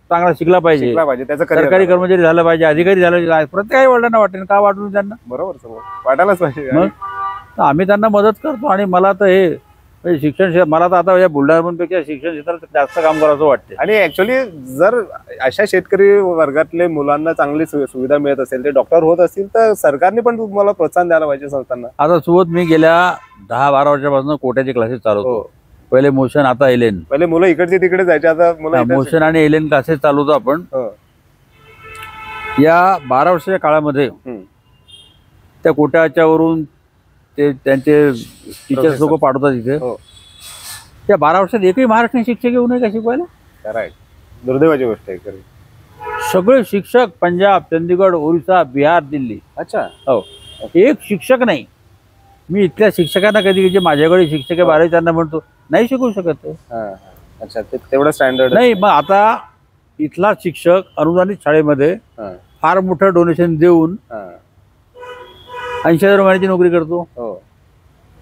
S1: चांगला शिकला पाहिजे, सरकारी कर्मचारी झाला पाहिजे, अधिकारी झाला पाहिजे. प्रत्येक वडिलांना वाटेल का वाटून त्यांना? बरोबर, वाटायलाच पाहिजे. मग आम्ही त्यांना मदत करतो. आणि मला तर हे शिक्षण, मला तर आता या बुलढाण्यापेक्षा शिक्षण क्षेत्रात जास्त काम करायचं वाटते.
S2: आणि ऍक्च्युली जर अशा शेतकरी वर्गातले मुलांना चांगली सुविधा मिळत असेल, ते डॉक्टर होत असतील, तर सरकारने पण तुम्हाला प्रोत्साहन द्यायला पाहिजे संस्थांना. आता
S1: सोबत मी गेल्या 10-12 वर्षापासून कोट्याचे क्लासेस चालवतो. पहिले मोशन, आता एलेन.
S2: पहिले मुलं इकडचे तिकडे जायचे, आता
S1: मोशन आणि एलेन क्लासेस चालवतो आपण. या 12 वर्षाच्या काळामध्ये त्या कोट्याच्या वरून ते त्यांचे टीचर्स लोक पाठवतात इथे.
S2: हो.
S1: त्या 12 वर्षात एकही महाराष्ट्रीयन शिक्षक येऊ नये का शिकवायला?
S2: राईट. दुर्दैवाची गोष्ट आहे खरी.
S1: सगळे शिक्षक पंजाब, चंदीगड, ओरिसा, बिहार, दिल्ली.
S2: अच्छा.
S1: हो, एक शिक्षक नाही. मी इथल्या शिक्षकांना कधी जे माझ्याकडे शिक्षक आहे 12वी त्यांना म्हणतो नाही शिकवू शकत ते.
S2: अच्छा, तेवढं स्टँडर्ड
S1: नाही. मग आता इथला शिक्षक अनुदानित शाळेमध्ये फार मोठं डोनेशन देऊन 80,000 महिन्याची नोकरी करतो.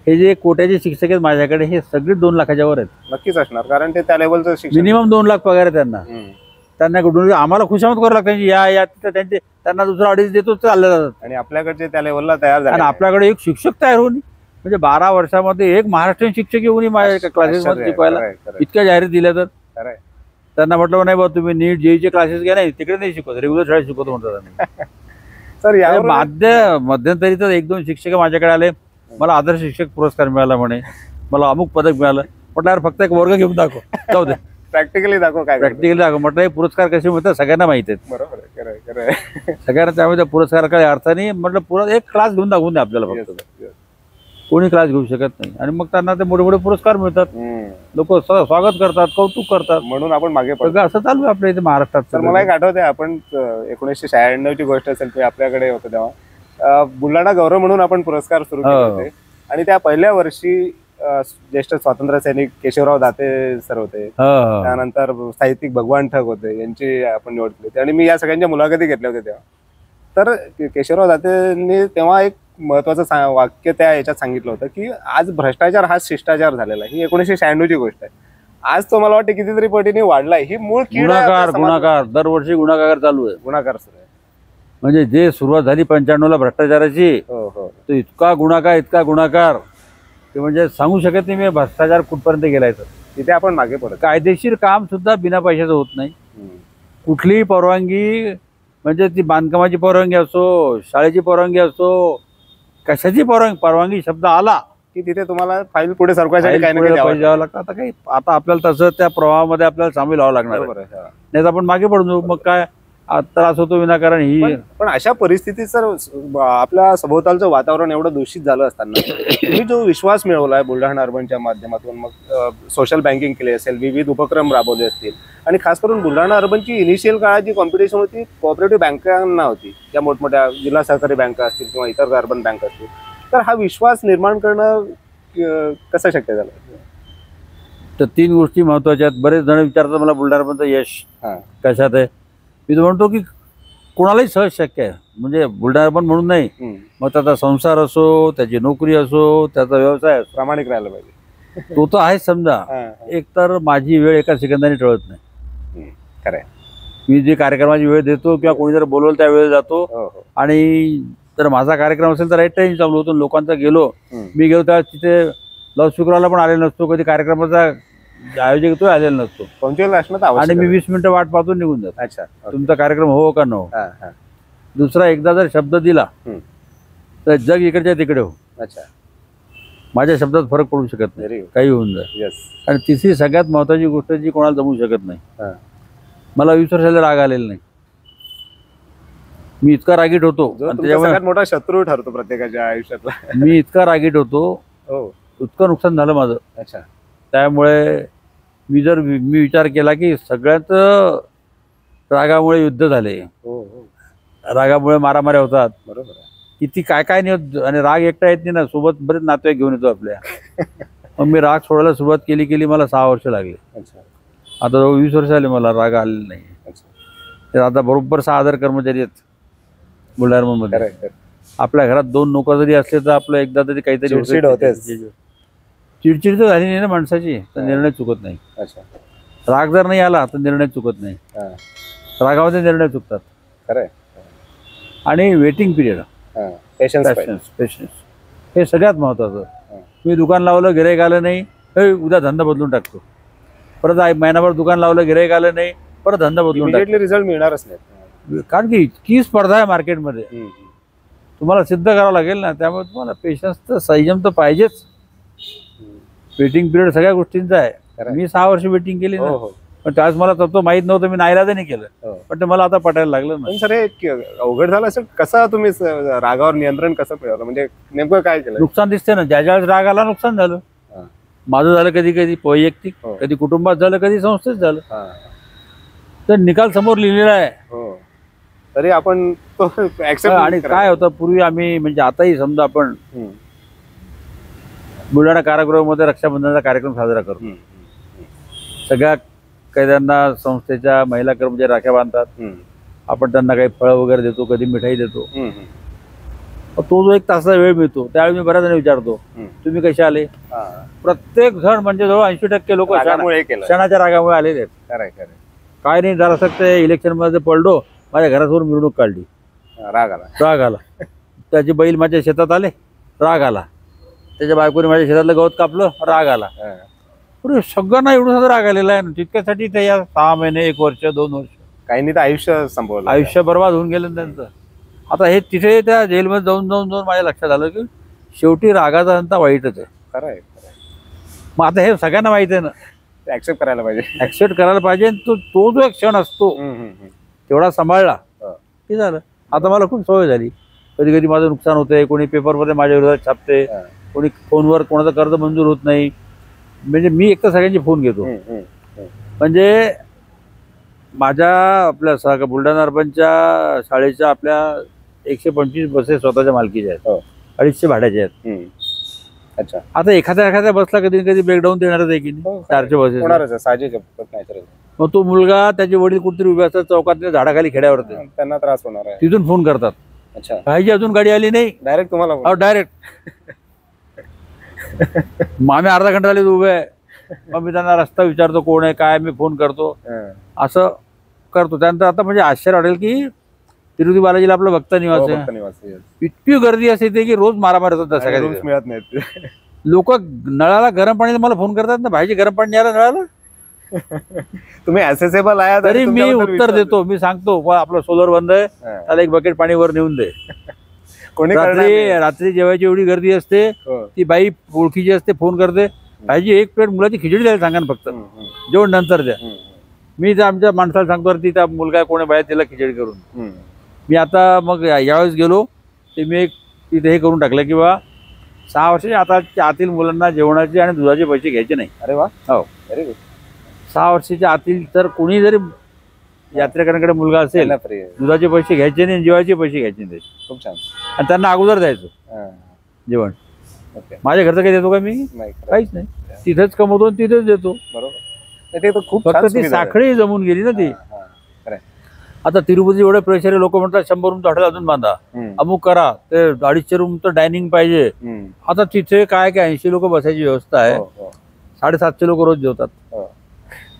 S1: हे जे कोट्याचे शिक्षक आहेत माझ्याकडे हे सगळे 2 लाखाच्या वर आहेत.
S2: नक्कीच असणार, कारण ते त्या लेवलचं शिक्षण.
S1: मिनिमम 2 लाख पगार आहे त्यांना. त्यांना कुठून आम्हाला खुशामत करावं लागतं या तिथं त्यांचे त्यांना दुसरा अडीच देतो चालले जातात.
S2: आणि आपल्याकडचे त्या लेवलला तयार झाले.
S1: आणि आपल्याकडे एक शिक्षक तयार होऊन म्हणजे 12 वर्षामध्ये एक महाराष्ट्रीयन शिक्षक येऊन माझ्या क्लासेसमध्ये शिकवायला इतक्या जाहिरात दिल्या तर त्यांना म्हटलं नाही बाबा तुम्ही नीट जेईचे क्लासेस घ्या, नाही तिकडे नाही शिकवत, रेग्युलर शाळेत शिकवतो म्हणतात.
S2: सर यावर
S1: मध्यंतरी तर 1-2 शिक्षक माझ्याकडे आले, मला आदर्श शिक्षक पुरस्कार मिळाला म्हणे, मला अमुक पदक मिळालं. म्हटलं यार फक्त एक वर्ग घेऊन दाखव, जाऊ दे
S2: प्रॅक्टिकली दाखव. काय
S1: प्रॅक्टिकली दाखव? म्हटलं हे पुरस्कार कसे मिळतात सगळ्यांना माहिती आहेत.
S2: बरोबर आहे, खरं आहे, खरं आहे.
S1: सगळ्यांना त्यामुळे त्या पुरस्कार काही अर्थ नाही. म्हटलं पुरा एक क्लास घेऊन दाखवून द्या आपल्याला, फक्त कोणी क्लास घेऊ शकत नाही. आणि मग त्यांना ते मोठे मोठे पुरस्कार मिळतात, लोक स्वागत करतात, कौतुक करतात,
S2: म्हणून आपण मागे पडतो.
S1: असं चालू आहे आपल्या इथे महाराष्ट्रात.
S2: तर मला एक आठवत आहे, आपण 1996ची गोष्ट असेल ते आपल्याकडे होतं तेव्हा बुलढाणा गौरव म्हणून आपण पुरस्कार सुरू केले होते. आणि त्या पहिल्या वर्षी ज्येष्ठ स्वातंत्र्य सैनिक केशवराव दाते सर होते, त्यानंतर साहित्यिक भगवान ठग होते, यांची आपण निवड केली होती. आणि मी या सगळ्यांच्या मुलाखती घेतल्या होत्या तेव्हा. तर केशवराव दातेंनी तेव्हा एक महत्वाचं वाक्य त्या याच्यात सांगितलं होतं की आज भ्रष्टाचार हा शिष्टाचार झालेला आहे. ही 1996ची गोष्ट आहे. आज तो मला वाटतं कितीतरी पटीने वाढलाय. ही मूळ
S1: गुन्हागार दरवर्षी गुन्हागार चालू आहे,
S2: गुन्हागार सुरू आहे.
S1: म्हणजे जे सुरुवात झाली 95ला भ्रष्टाचाराची, तो इतका गुन्हागार ते म्हणजे सांगू शकत नाही मी भ्रष्टाचार कुठपर्यंत गेलाय. तर
S2: तिथे आपण मागे पडतो.
S1: कायदेशीर काम सुद्धा बिना पैशाचं होत नाही. कुठलीही परवानगी म्हणजे ती बांधकामाची परवानगी असो, शाळेची परवानगी असो, कशाची परवानगी शब्द आला
S2: की तिथे तुम्हाला फाईल पुढे सरकारसाठी काही
S1: पैसे द्यावं लागतं. आता आपल्याला तसं त्या प्रवाहामध्ये आपल्याला सामील व्हावं लागणार, नाही तर आपण मागे पडू. मग काय त्रास होतो विनाकारण. ही
S2: पण अशा परिस्थितीत सर आपल्या सभोवतालचं वातावरण एवढं दूषित झालं असताना तुम्ही जो विश्वास मिळवलाय बुलढाणा अर्बनच्या माध्यमातून, मग सोशल बँकिंग केली असेल, विविध उपक्रम राबवले असतील, आणि खास करून बुलढाणा अर्बनची इनिशियल काळात जी कॉम्पिटिशन होती कोऑपरेटिव्ह बँकांना होती, ज्या मोठमोठ्या जिल्हा सहकारी बँका असतील किंवा इतर अर्बन बँक असतील, तर हा विश्वास निर्माण करणं कसं शक्य झालं?
S1: तर 3 गोष्टी महत्वाच्या आहेत. बरेच जण विचारतात मला बुलढाणा अर्बनचं यश कशात आहे. मी तर म्हणतो की कोणालाही सहज शक्य आहे. म्हणजे बुलढाणा अर्बन म्हणून नाही, मग त्याचा संसार असो, त्याची नोकरी असो, त्याचा व्यवसाय असो,
S2: प्रामाणिक राहायला पाहिजे.
S1: तो तर आहेच. समजा एक तर माझी वेळ एका सेकंदाने टळत नाही.
S2: खरंय.
S1: मी जे कार्यक्रमाची वेळ देतो किंवा कोणी जर बोलवलं त्या वेळेला जातो. आणि जर माझा कार्यक्रम असेल तर राईट टाइम चालू होतो. लोकांचा गेलो, मी गेलो त्या तिथे लाऊडस्पीकरला पण आलेला नसतो, कधी कार्यक्रमाचा आयोजक तो आलेला नसतो. आणि मी 20 मिनिटं वाट पाहतो निघून जातो.
S2: अच्छा,
S1: तुमचा कार्यक्रम हो का न हो. दुसरा, एकदा जर शब्द दिला तर जग इकडच्या तिकडे हो.
S2: अच्छा,
S1: माझ्या शब्दात फरक पडू शकत नाही, काही होऊन जाईल. आणि तिसरी सगळ्यात महत्वाची गोष्ट जी कोणाला जमू शकत नाही, मला 20 वर्षाला राग आलेला नाही. मी इतका रागीट होतो,
S2: सगळ्यात मोठा शत्रू ठरतो प्रत्येकाच्या आयुष्यातला.
S1: मी इतका रागीट होतो, इतकं नुकसान झालं माझं.
S2: अच्छा.
S1: त्यामुळे मी विचार केला की सगळ्यात रागामुळे युद्ध झाले, रागामुळे मारामाऱ्या होतात.
S2: बरोबर.
S1: किती काय काय नाही होत. आणि राग एकटा येत नाही ना, सोबत बरेच नातेवाईक घेऊन येतो आपल्या. मग मी राग सोडायला सुरुवात केली मला 6 वर्ष लागले. आता 20 वर्ष झाले मला राग आलेला नाही. तर आता बरोबर 6 हजार कर्मचारी आहेत बुलढाणामध्ये. आपल्या घरात 2 नोकर जरी असले तर आपलं एकदा तरी काहीतरी चिडचिड तर झाली नाही ना माणसाची, तर निर्णय चुकत नाही. राग जर नाही आला तर निर्णय चुकत नाही. रागामध्ये निर्णय चुकतात.
S2: खरंय.
S1: आणि वेटिंग पिरियड, पेशन्स हे सगळ्यात महत्वाचं. मी दुकान लावलं, गिऱ्हाईक आलं नाही, उद्या धंदा बदलून टाकतो. परत महिनाभर दुकान लावलं, गिऱ्हाईक आलं नाही, परत धंदा बदलून टाकतो.
S2: रिझल्ट मिळणारच नाही,
S1: कारण की इतकी स्पर्धा आहे मार्केटमध्ये, तुम्हाला सिद्ध करावं लागेल ना. त्यामुळे तुम्हाला पेशन्स तर, संयम तर पाहिजेच. वेटिंग पिरियड सगळ्या गोष्टींचा आहे. मी 6 वर्ष वेटिंग केली ना. पण त्यावेळेस मला तत्व माहित नव्हतं, मी नाईलाजाने केलं.
S2: हो.
S1: पण ते मला आता पटायला लागलं ना.
S2: पण सर हे अवघड झालं असं, कसं तुम्ही रागावर नियंत्रण कसं मिळवलं, म्हणजे नेमकं काय केलं?
S1: नुकसान दिसते ना, ज्या ज्यावेळेस राग आला नुकसान झालं.
S2: हा.
S1: माझं झालं कधी कधी वैयक्तिक,
S2: हो.
S1: कधी कुटुंबात झालं, कधी संस्थेत झालं.
S2: हा.
S1: तर निकाल समोर लिहिलेला आहे.
S2: हो. तरी आपण तो ऍक्सेप्ट.
S1: आणि काय होतं पूर्वी आम्ही, म्हणजे आताही समजा आपण बुलढाणा कारागृहामध्ये रक्षाबंधनाचा कार्यक्रम साजरा करतो. सगळ्या कैद्यांना संस्थेच्या महिला कर्मचारी राख्या बांधतात. आपण त्यांना काही फळं वगैरे देतो, कधी मिठाई देतो. तो जो 1 तासाचा वेळ मिळतो त्यावेळी मी बऱ्याच जण विचारतो, तुम्ही कसे आले? प्रत्येक जण म्हणजे जवळ 80% लोक क्षणाच्या रागामुळे आलेले आहेत. काय नाही, जरा फक्त इलेक्शन मध्ये पडलो, माझ्या घरासमोर मिरवणूक काढली, राग आला. त्याचे बैल माझ्या शेतात आले, राग आला. त्याच्या बायकोने माझ्या शेतातलं गवत कापलं, राग आला. सगळ्यांना एवढं राग आलेला आहे ना. तितक्यासाठी ते या 6 महिने, 1 वर्ष, 2 वर्ष,
S2: काही तर आयुष्य संपवलं,
S1: आयुष्य बर्बाद होऊन गेलं त्यांचं. आता हे तिथे त्या जेलमध्ये जाऊन जाऊन जाऊन माझ्या लक्षात आलं की शेवटी रागाचा अंत वाईटच आहे.
S2: खरं आहे.
S1: मग आता हे सगळ्यांना माहिती आहे ना,
S2: ऍक्सेप्ट करायला पाहिजे.
S1: ऍक्सेप्ट करायला पाहिजे. तो जो एक क्षण असतो तेवढा सांभाळला की झालं. आता मला खूप सवय झाली. कधी कधी माझं नुकसान होतंय, कोणी पेपरमध्ये माझ्या विरोधात छापते, कोणी फोनवर कोणाचं कर्ज मंजूर होत नाही. म्हणजे मी एक तर सगळ्यांचे फोन घेतो. म्हणजे माझ्या आपल्या बुलढाणा अर्बनच्या शाळेच्या आपल्या 125 बसेस स्वतःच्या मालकीच्या आहेत, 250 भाड्याच्या आहेत.
S2: अच्छा.
S1: आता एखाद्या बसला कधी कधी ब्रेकडाऊन देणारच आहे की नाही, 400 बसेस. मग तो मुलगा, त्याचे वडील कुठेतरी उभे असतात चौकातल्या झाडाखाली खेड्यावरती,
S2: त्यांना त्रास होणार आहे.
S1: तिथून फोन करतात.
S2: अच्छा.
S1: पाहिजे अजून गाडी आली नाही,
S2: डायरेक्ट तुम्हाला
S1: डायरेक्ट. मग आम्ही अर्धा घंटा झाले उभे आहे. मग मी त्यांना रस्ता विचारतो, कोण आहे काय, मी फोन करतो, असं करतो. त्यानंतर आता म्हणजे आश्चर्य वाटेल की तिरुपती बालाजीला आपलं भक्त निवास आहे, इतकी गर्दी असते की रोज मारामारी होतात. सगळ्या
S2: मिळत नाहीत.
S1: लोक नळाला गरम पाणी मला फोन करतात ना, भाईजी गरम पाणी यायला नळाला.
S2: तुम्ही ऍसेसेबल आहे
S1: तरी मी उत्तर देतो. मी सांगतो आपलं सोलर बंद आहे, त्याला 1 बकेट पाणी वर नेऊन दे. रात्री जेवायची एवढी गर्दी असते, ती बाई ओळखीची असते, फोन करते, भाईजी 1 प्लेट मुलाची खिचडी द्यायला सांगा ना, फक्त जेवण नंतर द्या. मी आमच्या माणसाला सांगतो, ती त्या मुलगा कोणी बाहेर तिला खिचडी करून. मी आता मग यावेळेस गेलो ते मी एक तिथे हे करून टाकलं की बा 6 वर्षाच्या आतील मुलांना जेवणाचे आणि दुधाचे पैसे घ्यायचे नाही.
S2: अरे वा.
S1: हो, व्हेरी गुड. 6 वर्षाच्या आतील तर कोणी जरी यात्रेकरांकडे मुलगा असेल, दुधाचे पैसे घ्यायचे नाही, जेवायचे पैसे घ्यायचे नाही. खूप छान. आणि त्यांना अगोदर द्यायचं जेवण. माझ्या घरचं काही देतो का मी? काहीच नाही. तिथेच कमवतो आणि तिथेच देतो. बरोबर. खूप फक्त ती साखळी जमून गेली ना ती. आता तिरुपती एवढे प्रेशर आहे, लोक म्हणतात 100 रूमचं हॉटेल अजून बांधा, अमुक करा, ते 250 रूमचं डायनिंग पाहिजे. आता तिथे काय 80 लोक बसायची व्यवस्था आहे, 750 लोक रोज जेवतात.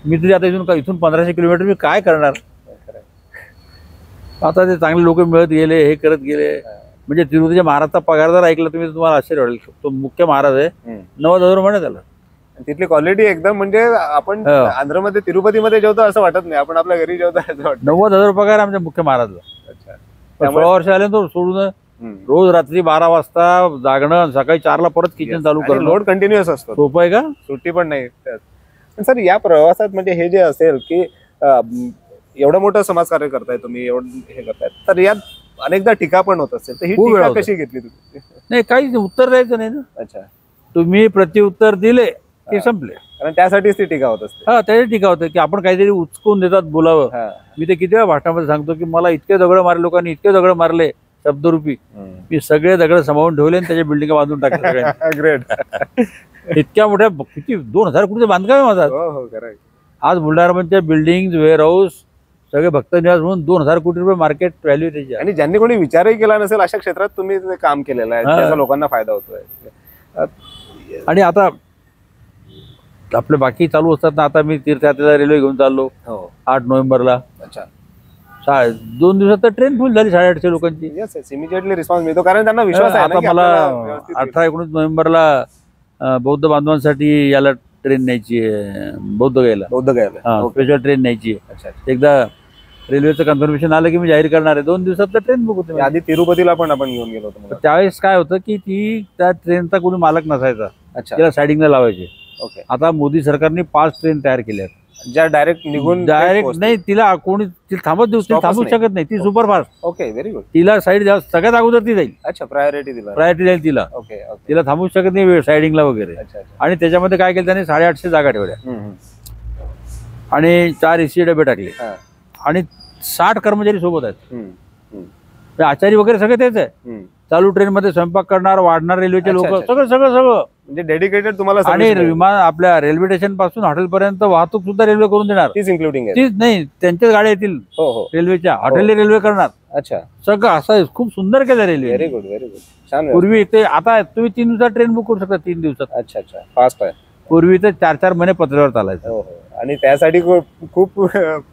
S1: मी तरी आता इथून 1500 किलोमीटर मी काय करणार? आता ते चांगले लोक मिळत गेले, हे करत गेले. म्हणजे तिरुपतीच्या महाराजचा पगार जर ऐकला तुम्ही, तुम्हाला आश्चर्य वाटेल. तो मुख्य महाराज आहे, 90,000 म्हणे त्याला. तिथली क्वालिटी एकदम, म्हणजे आपण आंध्रमध्ये तिरुपतीमध्ये जेवतो असं वाटत नाही, आपण आपल्या घरी जेवतो असं वाटतं. 90,000 पगार आमच्या मुख्य महाराजला. 16 वर्ष आले तो सोडून रोज रात्री 12 वाजता जागणं, सकाळी 4ला परत किचन चालू करणं. लोड कंटिन्युअस असतो. सोपं आहे का? सुट्टी पण नाही. सर या प्रवासात म्हणजे हे जे असेल की एवढं मोठं समाजकार्य करताय तुम्ही, एवढं हे करताय, तर यात अनेकदा टीका पण होत असेल, तर ही टीका कशी घेतली तुम्ही? नाही, काहीच उत्तर द्यायचं नाही ना. अच्छा. तुम्ही प्रत्युत्तर दिले की संपले. कारण त्यासाठीच ती टीका होत असते. हा, त्याची टीका होते की आपण काहीतरी उचकून देतात बोलावं. मी ते किती वेळा भाषणामध्ये सांगतो की मला इतके दगड मारले लोकांनी, इतके दगड मारले शब्दरूपी, मी सगळे दगड समावून ठेवले आणि त्याच्या बिल्डिंग बांधून टाकले. ग्रेट. इतक्या मोठ्या किती 2000 कोटीचं बांधकाम आहे माझा. आज बुलढाणा बिल्डिंग, वेअर हाऊस, सगळे भक्त निवास म्हणून 2000 कोटी रुपये मार्केट व्हॅल्यू त्याची. आणि ज्यांनी कोणी विचारही केला नसेल अशा क्षेत्रात तुम्ही काम केलेलं आहे, त्याचा लोकांना फायदा होतोय. आणि आता आपले बाकी चालू असतात ना. आता मी तीर्थयात्रेला रेल्वे घेऊन चाललो 8 नोव्हेंबरला. अच्छा. 2 दिवसात तर ट्रेन फुल झाली 850 लोकांची. इमिजिएटली रिस्पॉन्स मिळतो, कारण त्यांना विश्वास आहे. आता मला 18-19 नोव्हेंबरला बौद्ध बांधवांसाठी याला ट्रेन न्यायची आहे, बौद्धगयाला. स्पेशल ट्रेन न्यायची आहे. एकदा रेल्वेचं कन्फर्मेशन आलं की मी जाहीर करणार आहे. 2 दिवसात तर ट्रेन बुक होते. आधी तिरुपतीला पण आपण घेऊन गेलो होतो. त्यावेळेस काय होतं की त्या ट्रेनचा कोणी मालक नसायचा, त्याला सायडिंगला लावायचे. आता मोदी सरकारने 5 ट्रेन तयार केल्या आहेत.
S2: ज्या डायरेक्ट निघून
S1: डायरेक्ट नाही, तिला कोणी तिला थांबत देऊ
S2: Stopच
S1: थांबू
S2: नाही.
S1: शकत नाही, ती सुपरफास्ट.
S2: Okay, very good.
S1: तिला साईड द्या, सगळ्यात अगोदर ती जाईल,
S2: अच्छा, प्रायोरिटी दिला.
S1: प्रायोरिटी जाईल तिला.
S2: Okay okay.
S1: तिला थांबू शकत नाही सायडिंगला वगैरे.
S2: अच्छा अच्छा.
S1: आणि त्याच्यामध्ये काय केलं त्याने 850 जागा ठेवल्या
S2: हम्म.
S1: आणि 4 एसी डबे टाकले
S2: हा.
S1: आणि 60 कर्मचारी सोबत आहेत.
S2: हम्म. हम्म.
S1: ते आचारी वगैरे सगळे तेच आहे.
S2: हम्म.
S1: चालू ट्रेन मध्ये स्वयंपाक करणार, वाढणार रेल्वेचे
S2: अच्छा,
S1: लोक,
S2: अच्छा.
S1: सगळं सगळं सगळं.
S2: म्हणजे डेडिकेटेड तुम्हाला
S1: आणि
S2: service मिळेल.
S1: विमान आपल्या रेल्वे स्टेशन पासून हॉटेलपर्यंत वाहतूक सुद्धा रेल्वे करून देणार.
S2: तीच इन्क्लुडिंग आहे.
S1: तीच नाही, त्यांच्याच गाड्या येतील
S2: हो हो.
S1: रेल्वेच्या, हॉटेल रेल्वे करणार.
S2: अच्छा,
S1: सगळं असं खूप सुंदर केलं railway.
S2: Very good very good. छान.
S1: पूर्वी ते आता तुम्ही 3 दिवसात ट्रेन बुक करू शकता, 3 दिवसात.
S2: अच्छा अच्छा, फास्ट आहे.
S1: पूर्वी तर 4-4 महिने पत्र्यावर चालायचं.
S2: हो हो. आणि त्यासाठी खूप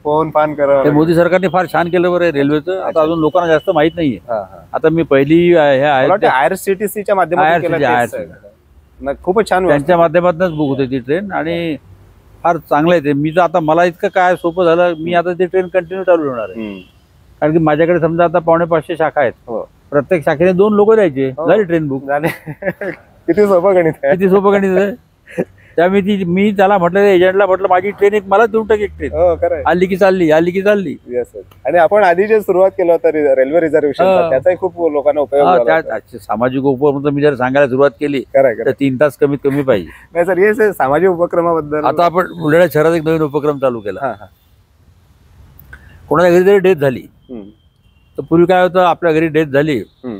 S2: फोन फान करावं
S1: ते
S2: लागेल.
S1: मोदी सरकारने फार छान केलं बरं रेल्वेचं. आता अजून लोकांना जास्त माहित नाहीये.
S2: हा हा.
S1: आता मी पहिली हे आहे
S2: आयआरसीटीसीच्या माध्यमातून केलं
S1: IRCTC.
S2: तेच. खूपच छान व्यवस्था.
S1: त्यांच्या माध्यमातूनच बुक होते ती ट्रेन आणि फार चांगलं आहे ते. मी तर आता मला इतकं काय सोपं झालं, मी आता ती ट्रेन कंटिन्यू चालू ठेवणार आहे.
S2: हम्म.
S1: कारण की माझ्याकडे समजा आता 450 शाखा आहेत.
S2: हो.
S1: प्रत्येक शाखेने 2 लोक द्यायचे,
S2: हो.
S1: झाली ट्रेन बुक.
S2: झाले. किती सोपं गणित आहे.
S1: किती सोपं गणित आहे. त्यामुळे मी त्याला म्हटलं, एजंटला म्हटलं माझी ट्रेन एक मला देऊन टाक एक ट्रेन.
S2: हो खरं.
S1: आली की चालली, आली की चालली.
S2: येस. आणि आपण आधी जे सुरुवात केलं होतं रेल्वे रिझर्वेशन,
S1: हा.
S2: त्याचाही खूप लोकांना उपयोग
S1: हा,
S2: झाला होता.
S1: त्या सामाजिक उपक्रम मी जर सांगायला सुरुवात केली
S2: खरं
S1: तर
S2: खरं.
S1: 3 तास कमीत कमी पाहिजे.
S2: नाही सर, येस सामाजिक उपक्रमाबद्दल.
S1: आता आपण बुलढाणा शहरात एक नवीन उपक्रम चालू केला.
S2: हा हा.
S1: कोणाच्या घरी जरी डेथ झाली
S2: हम्म.
S1: तर पूर्वी काय होतं, आपल्या घरी डेथ झाली,
S2: हम्म.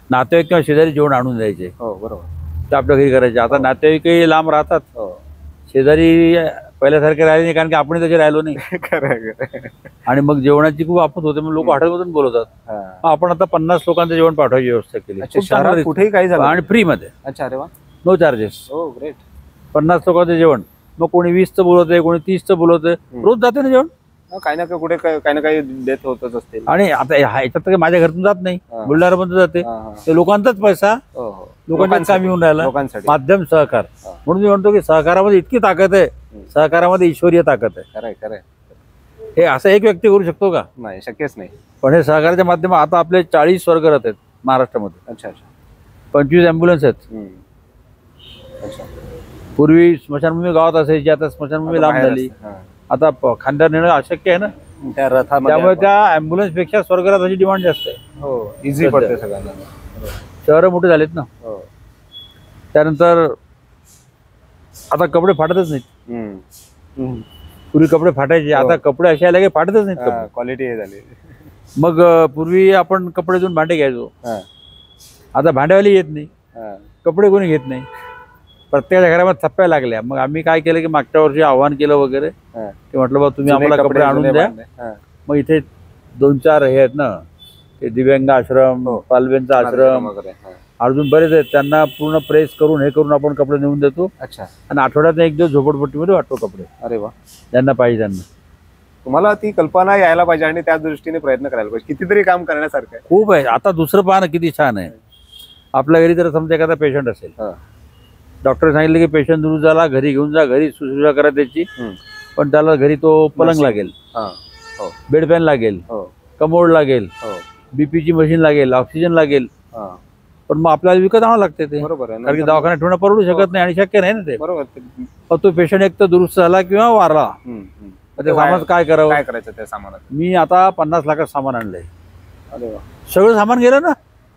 S1: नातेवाईक किंवा शेजारी जेवण आणून द्यायचे,
S2: हो बरोबर.
S1: ते आपल्या घरी करायचे. आता नातेवाईकही लांब राहतात,
S2: हो.
S1: शेजारी पहिल्यासारखे राहिले नाही, कारण की आपण तसे राहिलो नाही.
S2: खरं खरं.
S1: आणि मग जेवणाची खूप आपत होते, मग लोक हॉटेलमधून बोलवतात.
S2: हा.
S1: मग आपण आता 50 लोकांचं जेवण पाठवायची व्यवस्था केली.
S2: अच्छा,
S1: खूप चांगलं
S2: शहरात
S1: रीत.
S2: कुठेही काही झालं.
S1: आणि फ्री मध्ये,
S2: अच्छा, अरे वा.
S1: No charges.
S2: हो ग्रेट.
S1: 50 लोकांचं जेवण. मग कोणी 20चं बोलवतंय, कोणी 30चं बोलवतंय. रोज जाते ना जेवण.
S2: काही ना काही कुठे काही ना काही डेथ होतच असतील.
S1: आणि आता ह्याच्यात तर माझ्या घरातून जात नाही,
S2: हा.
S1: बुलढाणा पण जाते.
S2: हा, हा.
S1: ते लोकांचाच पैसा
S2: हो हो.
S1: लोकांच्या काम येऊन राहिला.
S2: लोकांसाठी.
S1: माध्यम सहकार.
S2: हा.
S1: म्हणून मी म्हणतो की सहकारामध्ये इतकी ताकद आहे, सहकारामध्ये ईश्वरीय ताकद आहे.
S2: खरंय खरंय.
S1: हे असं एक व्यक्ती करू शकतो का?
S2: नाही, शक्यच नाही.
S1: पण हे सहकाराच्या माध्यमात आता आपले 40 स्वर्गरथ आहेत महाराष्ट्रामध्ये.
S2: अच्छा अच्छा.
S1: 25 ॲम्ब्युलन्स आहेत.
S2: हम्म. अच्छा.
S1: पूर्वी स्मशानभूमी गावात असायची, आता स्मशानभूमी लांब
S2: बाहेर
S1: झाली.
S2: असते. हा.
S1: आता खांद्यावर नेणं अशक्य आहे ना,
S2: त्या रथामध्ये
S1: त्यामुळे
S2: आपण-
S1: त्या ॲम्ब्युलन्स पेक्षा स्वर्गरथाची डिमांड जास्त आहे.
S2: हो, इझी पडते सगळ्यांना.
S1: शहरं मोठे झालेत ना.
S2: हो.
S1: त्यानंतर आता कपडे फाटतच नाहीत.
S2: हम्म. हम्म.
S1: पूर्वी कपडे फाटायचे,
S2: हो.
S1: आता कपडे असे आले की फाटतच नाहीत
S2: हा,
S1: कपडे.
S2: क्वालिटी हे झाली.
S1: मग पूर्वी आपण कपडे धुवून भांडे घ्यायचो,
S2: हा.
S1: आता भांडेवाली येत नाही,
S2: हा.
S1: कपडे कोणी घेत नाही. प्रत्येकाच्या घरामध्ये थप्प्या लागल्या. मग आम्ही काय केलं की मागच्या वर्षी आव्हान केलं वगैरे,
S2: हा.
S1: की म्हटलं बा तुम्ही
S2: जुने
S1: आम्हाला कपडे आणून
S2: जुने
S1: द्या.
S2: भांडे. हा.
S1: मग इथे 2-4 हे आहेत ना, ते दिव्यांग आश्रम,
S2: हो.
S1: पालव्यांचा आश्रम,
S2: वगैरे. हा.
S1: अजून बरेच आहेत. त्यांना पूर्ण प्रेस करून हे करून आपण कपडे नेऊन देतो
S2: अच्छा.
S1: आणि आठवड्यात एक दिवस झोपडपट्टीमध्ये वाटतो कपडे,
S2: अरे वा.
S1: ज्यांना पाहिजे त्यांना.
S2: तुम्हाला ती कल्पना यायला पाहिजे आणि त्या दृष्टीने प्रयत्न करायला पाहिजे. कितीतरी काम करण्यासारखं आहे.
S1: खूप आहे. आता दुसरं पाहणं किती छान आहे. आपल्या घरी जर समजा एखादा पेशंट असेल,
S2: हा.
S1: डॉक्टर सांगितलं की पेशंट दुरुस्त झाला, घरी घेऊन जा, घरी सुश्रूषा करा त्याची.
S2: हम्म.
S1: पण त्याला घरी तो पलंग
S2: मशीन.
S1: लागेल,
S2: हा. हो
S1: बेड फॅन लागेल,
S2: हो
S1: कमोड लागेल,
S2: हो.
S1: बीपीची मशीन लागेल, ऑक्सिजन लागेल.
S2: हा.
S1: पण मग आपल्याला विकत आणावं लागते ते,
S2: बरोबर आहे.
S1: कारण की
S2: नंतर-
S1: दवाखान्यात ठेवणं परवडू शकत नाही आणि शक्य नाही ना ते.
S2: बरोबर.
S1: पण तो पेशंट एक तर दुरुस्त झाला किंवा वारला,
S2: हम्म, हम्म.
S1: तर ते सामान काय करावं.
S2: काय करायचं त्या सामानात?
S1: मी आता 50 लाखाचं सामान आणलंय.
S2: अरे वा.
S1: सगळं सामान गेलं ना,